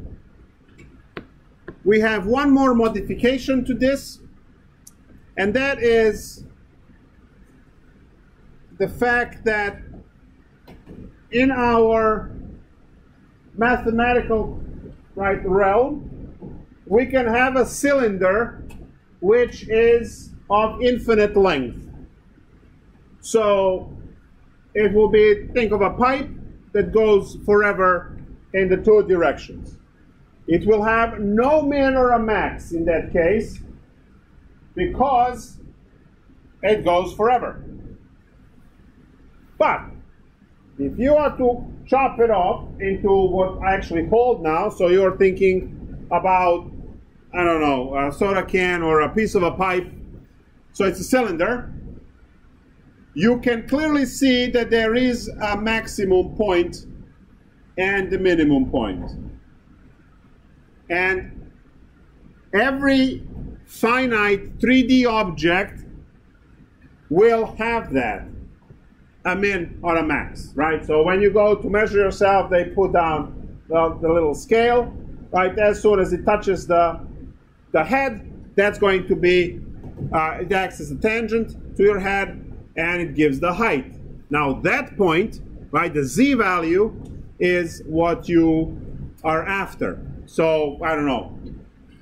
we have one more modification to this, and that is the fact that in our mathematical realm, we can have a cylinder which is of infinite length. So it will be, think of a pipe that goes forever in the two directions. It will have no min or a max in that case because it goes forever. But if you are to chop it off into what I actually hold now, so you're thinking about, I don't know, a soda can or a piece of a pipe, so it's a cylinder, you can clearly see that there is a maximum point and the minimum point. And every finite 3D object will have that, a min or a max, right? So when you go to measure yourself, they put down the little scale, right? As soon as it touches the the head, that's going to be, it acts as a tangent to your head, and it gives the height. Now that point, right, the z value is what you are after. So, I don't know,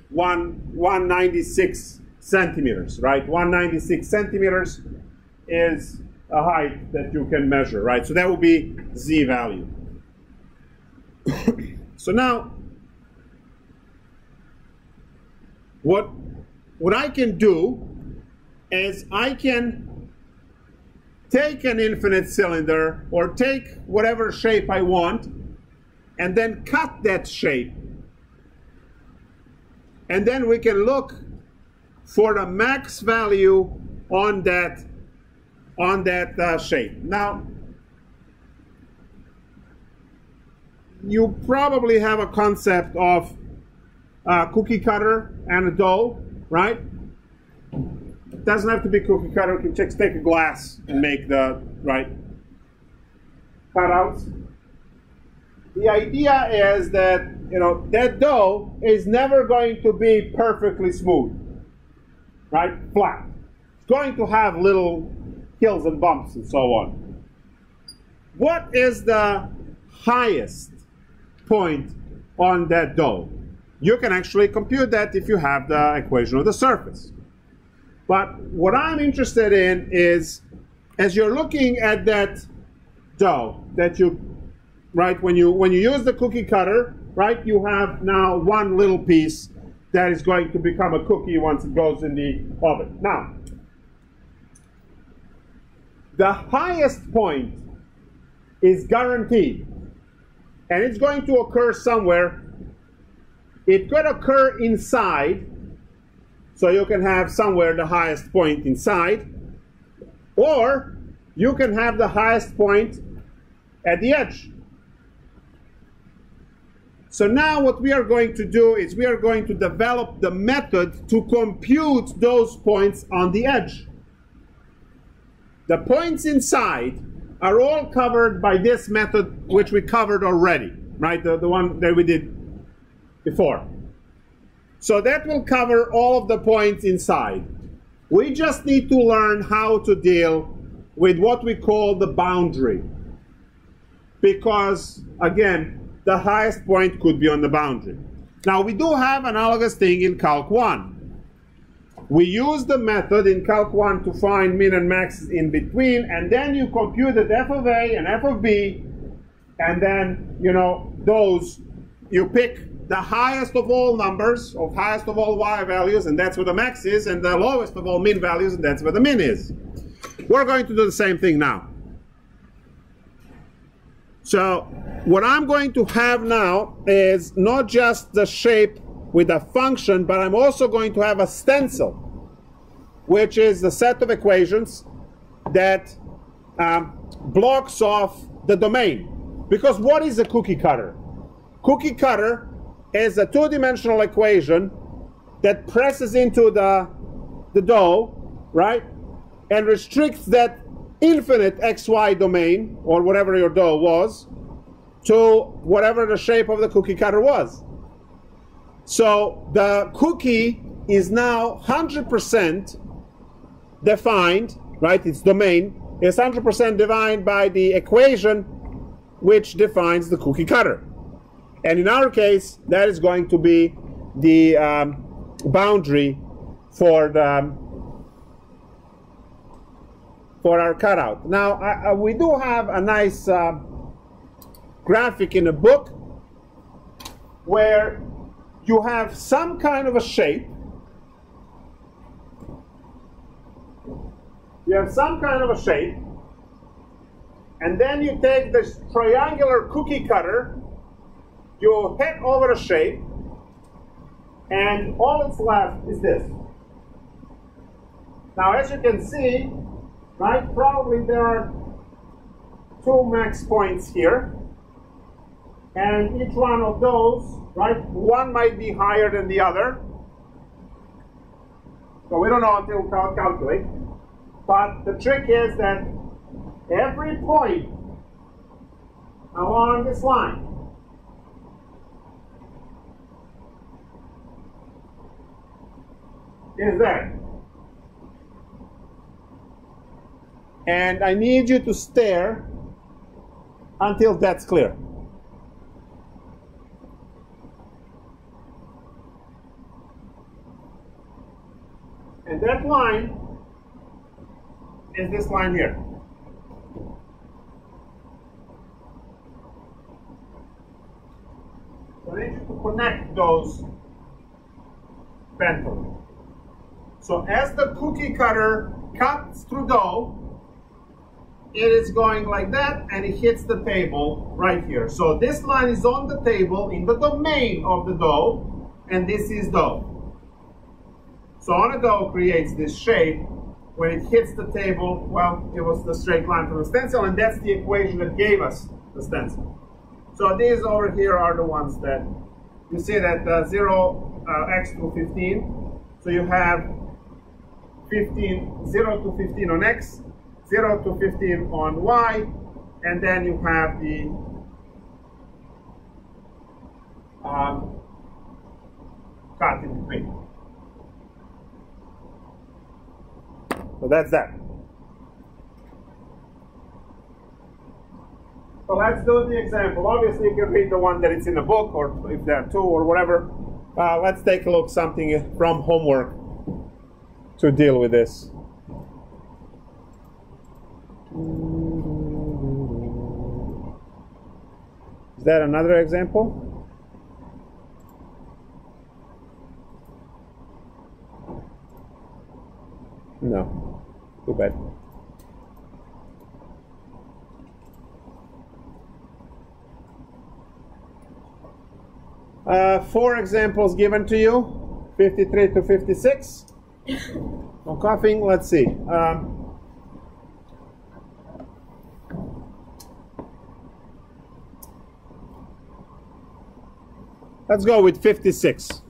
196 centimeters, right? 196 centimeters is a height that you can measure, right? So that will be z value. So now, what I can do is I can take an infinite cylinder or take whatever shape I want and then cut that shape. And then we can look for the max value on that shape. Now, you probably have a concept of a cookie cutter and a dough, right? It doesn't have to be cookie cutter. You can just take a glass and make the right cutouts. The idea is that, you know, that dough is never going to be perfectly smooth, right? Flat. It's going to have little hills and bumps and so on. What is the highest point on that dough? You can actually compute that if you have the equation of the surface. But what I'm interested in is, as you're looking at that dough that you, right, when you use the cookie cutter, right, you have now one little piece that is going to become a cookie once it goes in the oven. Now, the highest point is guaranteed, and it's going to occur somewhere. It could occur inside, so you can have somewhere the highest point inside, or you can have the highest point at the edge. So now what we are going to do is we are going to develop the method to compute those points on the edge. The points inside are all covered by this method, which we covered already, right? The one that we did before. So that will cover all of the points inside. We just need to learn how to deal with what we call the boundary. Because, again, the highest point could be on the boundary. Now, we do have analogous thing in Calc 1. We use the method in Calc 1 to find min and max in between, and then you compute the f of a and f of b, and then, you know, those, you pick the highest of all numbers, or highest of all y values, and that's where the max is, and the lowest of all min values, and that's where the min is. We're going to do the same thing now. So what I'm going to have now is not just the shape with a function, but I'm also going to have a stencil, which is the set of equations that blocks off the domain. Because what is a cookie cutter? Cookie cutter is a two-dimensional equation that presses into the dough, right, and restricts that infinite xy domain, or whatever your dough was, to whatever the shape of the cookie cutter was. So the cookie is now 100% defined, right? Its domain is 100% defined by the equation which defines the cookie cutter. And in our case, that is going to be the boundary for our cutout. Now, we do have a nice graphic in a book where you have some kind of a shape. You have some kind of a shape, and then you take this triangular cookie cutter, you hit over the shape, and all that's left is this. Now, as you can see, right, probably there are two max points here, and each one of those, right, one might be higher than the other. So we don't know until we calculate. But the trick is that every point along this line is there. And I need you to stare until that's clear. And that line is this line here. So I need you to connect those ventally. So as the cookie cutter cuts through dough, it is going like that, and it hits the table right here. So this line is on the table in the domain of the dough, and this is dough. So on a dough creates this shape. When it hits the table, well, it was the straight line from the stencil, and that's the equation that gave us the stencil. So these over here are the ones that you see that 0 x to 15. So you have 15, 0 to 15 on x, 0 to 15 on y, and then you have the cut in between. So that's that. So let's do the example. Obviously, you can read the one that is in the book, or if there are two or whatever. Let's take a look something from homework to deal with this. Is that another example? No. Too bad. Four examples given to you, 53 to 56. No coughing. Let's see. Let's go with 56.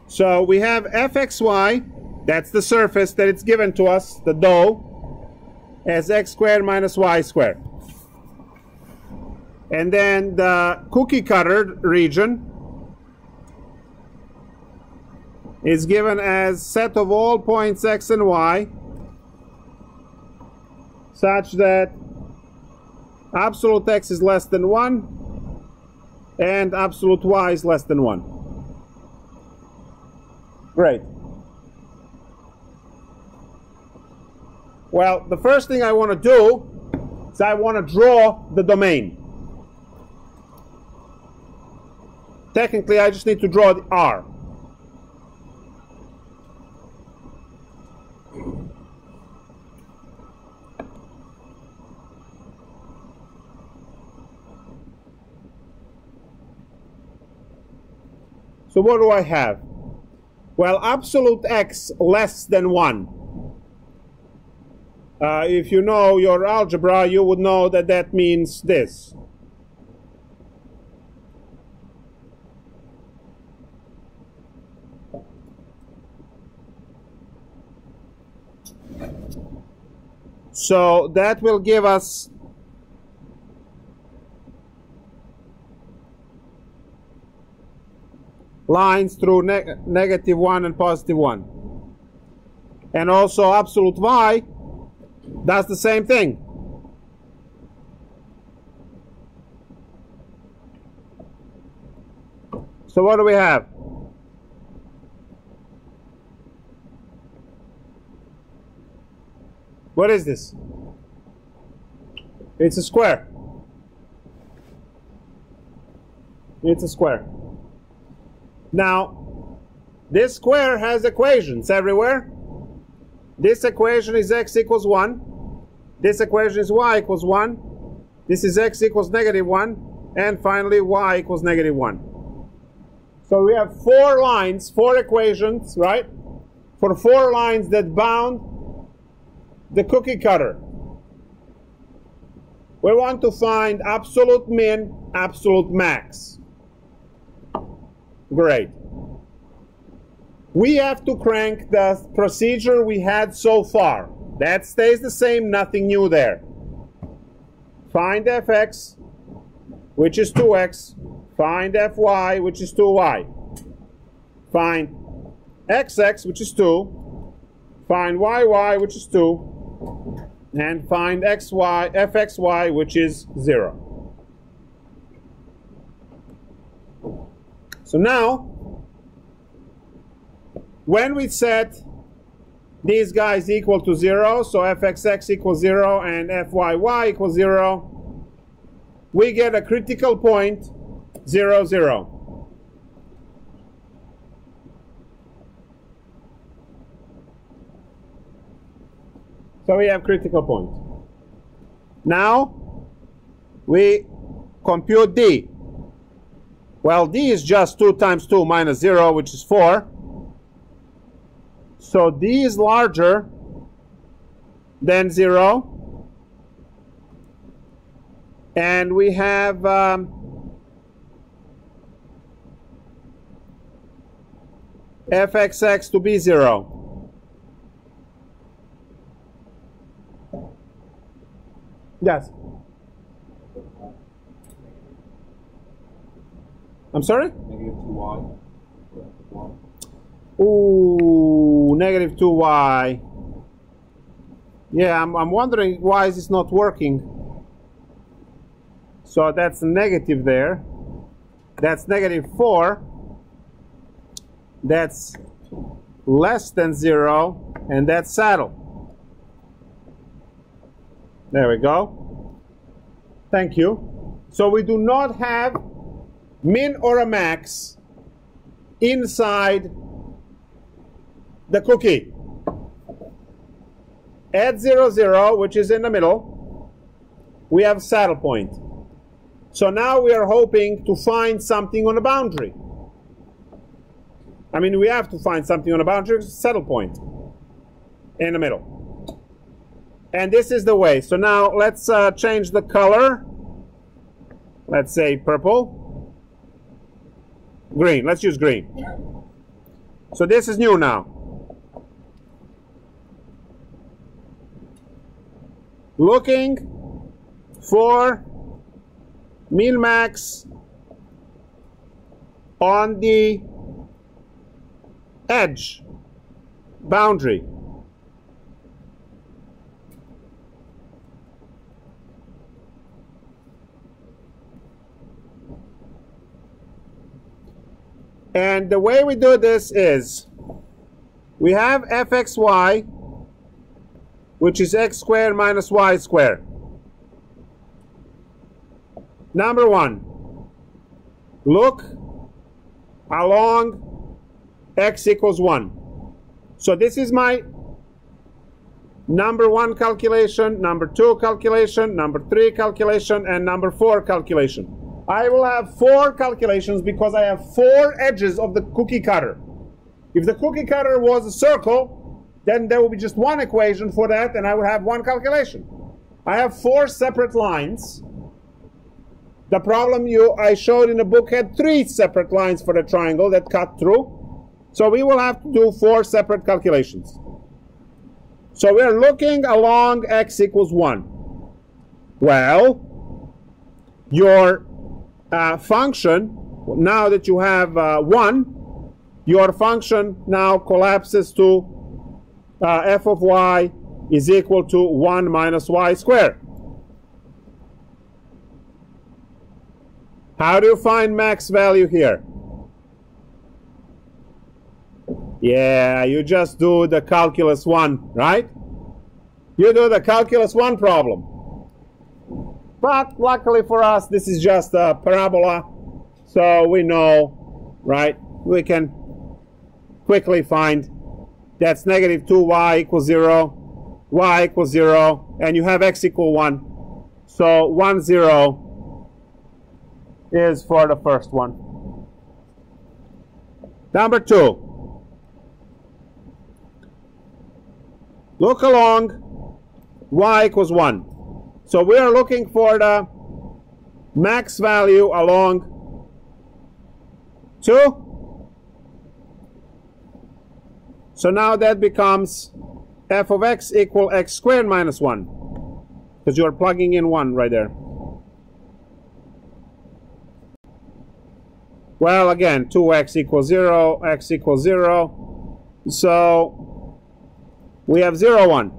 So we have fxy, that's the surface that it's given to us, the dough, as x squared minus y squared. And then the cookie cutter region is given as set of all points x and y, such that absolute x is less than 1 and absolute y is less than 1. Great. Well, the first thing I want to do is I want to draw the domain. Technically, I just need to draw the R. So what do I have? Well, absolute x less than 1. If you know your algebra, you would know that that means this. So that will give us lines through negative 1 and positive 1. And also absolute y does the same thing. So what do we have? What is this? It's a square. It's a square. Now, this square has equations everywhere. This equation is x equals 1. This equation is y equals 1. This is x equals negative 1. And finally, y equals negative 1. So we have 4 lines, 4 equations, right? For 4 lines that bound the cookie cutter. We want to find absolute min, absolute max. Great. We have to crank the procedure we had so far. That stays the same, nothing new there. Find fx, which is 2x. Find fy, which is 2y. Find xx, which is 2. Find yy, which is 2. And find fxy, which is 0. So now, when we set these guys equal to 0, so fxx equals 0 and fyy equals 0, we get a critical point 0, 0. So we have critical point. Now we compute d. Well, d is just 2 times 2 minus 0, which is 4. So d is larger than 0. And we have fxx to be 0. Yes. I'm sorry? Negative 2y. Ooh, negative 2y. Yeah, I'm wondering why is this not working. So that's a negative there. That's negative 4. That's less than 0. And that's saddle. There we go. Thank you. So we do not have min or a max inside the cookie. At 0, 0, which is in the middle, we have saddle point. So now we are hoping to find something on the boundary. I mean, we have to find something on the boundary, saddle point in the middle. And this is the way. So now let's change the color. Let's say purple. Green. Let's use green. So this is new now. Looking for min max on the edge boundary. And the way we do this is we have fxy, which is x squared minus y squared. Number 1, look along x equals 1. So this is my number 1 calculation, number 2 calculation, number 3 calculation, and number 4 calculation. I will have 4 calculations because I have 4 edges of the cookie cutter. If the cookie cutter was a circle, then there will be just 1 equation for that, and I would have 1 calculation. I have 4 separate lines. The problem I showed in the book had 3 separate lines for the triangle that cut through. So we will have to do 4 separate calculations. So we are looking along x equals 1. Well, your function, now that you have 1, your function now collapses to f of y is equal to 1 minus y squared. How do you find max value here? Yeah, you just do the Calculus 1, right? You do the Calculus 1 problem. But luckily for us, this is just a parabola, so we know, right? We can quickly find that's negative 2y equals 0, y equals 0, and you have x equal 1. So 1, 0 is for the first one. Number 2. Look along y equals 1. So we are looking for the max value along 2. So now that becomes f of x equal x squared minus 1. Because you are plugging in 1 right there. Well, again, 2x equals 0, x equals 0. So we have 0, 1.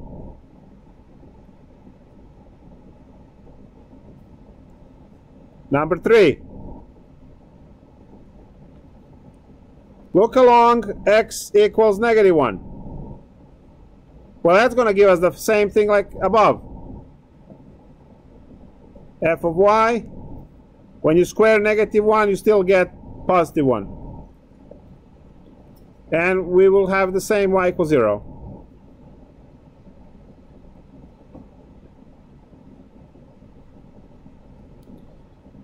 Number 3. Look along, x equals negative 1. Well, that's going to give us the same thing like above. F of y, when you square negative 1, you still get positive 1. And we will have the same y equals 0.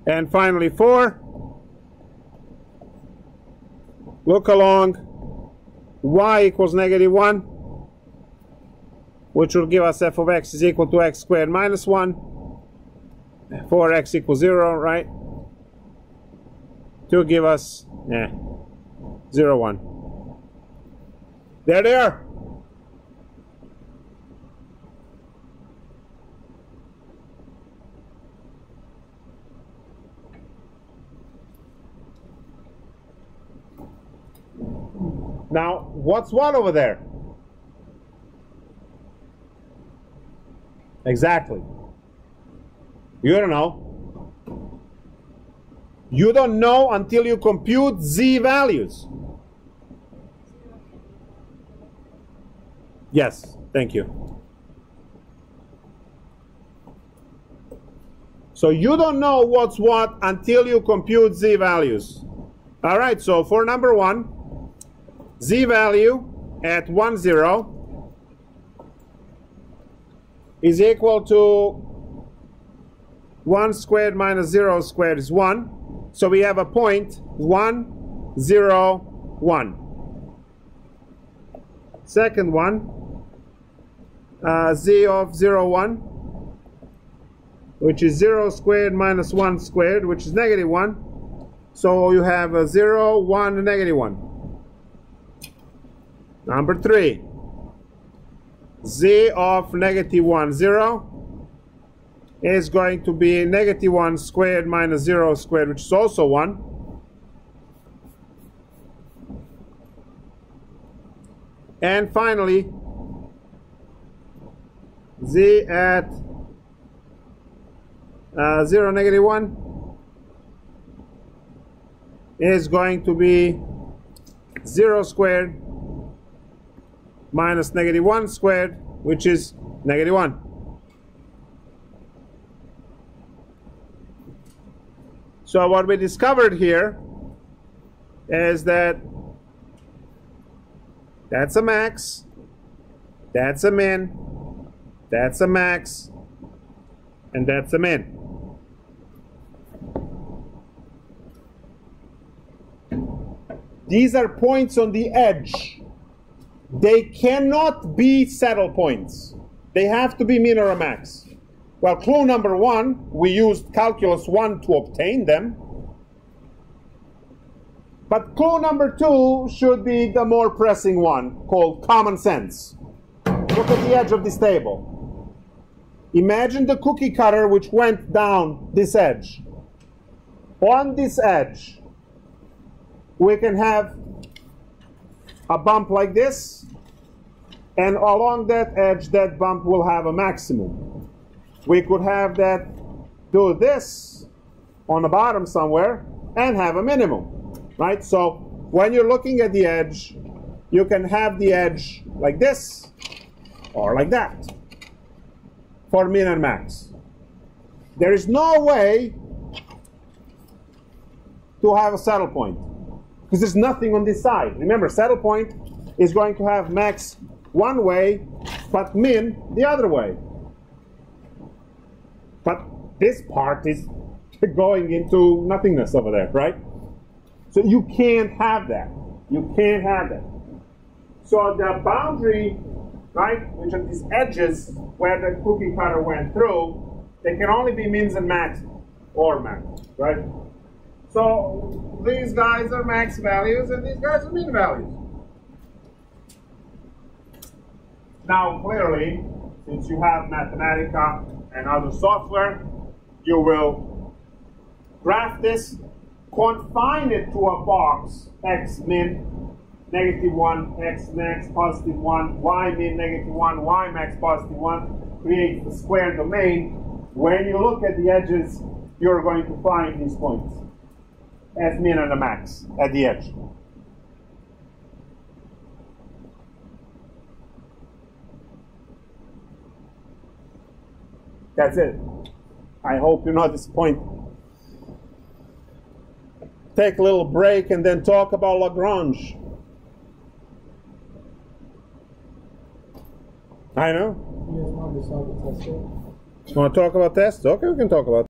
And finally 4. Look along, y equals negative 1, which will give us f of x is equal to x squared minus 1. 4x equals 0, right? To give us 0, 1. There they are. Now, what's what over there? Exactly. You don't know. You don't know until you compute z values. Yes, thank you. So you don't know what's what until you compute z values. All right, so for number 1, z value at 1, 0 is equal to 1 squared minus 0 squared is 1. So we have a point 1, 0, 1. Second one, z of 0, 1, which is 0 squared minus 1 squared, which is negative 1. So you have a 0, 1, negative 1. Number 3, z of negative 1, 0 is going to be negative 1 squared minus 0 squared, which is also 1. And finally, z at 0, negative 1 is going to be 0 squared minus negative 1 squared, which is negative 1. So what we discovered here is that that's a max, that's a min, that's a max, and that's a min. These are points on the edge. They cannot be saddle points. They have to be min or a max. Well, clue number 1, we used Calculus 1 to obtain them. But clue number 2 should be the more pressing one, called common sense. Look at the edge of this table. Imagine the cookie cutter which went down this edge. On this edge, we can have a bump like this, and along that edge, that bump will have a maximum. We could have that do this on the bottom somewhere and have a minimum, right? So when you're looking at the edge, you can have the edge like this or like that for min and max. There is no way to have a saddle point because there's nothing on this side. Remember, saddle point is going to have max one way, but min the other way. But this part is going into nothingness over there, right? So you can't have that. You can't have that. So the boundary, right, which are these edges where the cookie cutter went through, they can only be mins and max or max, right? So these guys are max values and these guys are min values. Now clearly, since you have Mathematica and other software, you will graph this confine it to a box, x min, -1, x max, +1, y min, -1, y max, +1, creates the square domain. When you look at the edges, you're going to find these points, as min and a max, at the edge. That's it. I hope you're not disappointed. Take a little break and then talk about Lagrange. I know. You guys want to solve the test? You want to talk about tests? Okay, we can talk about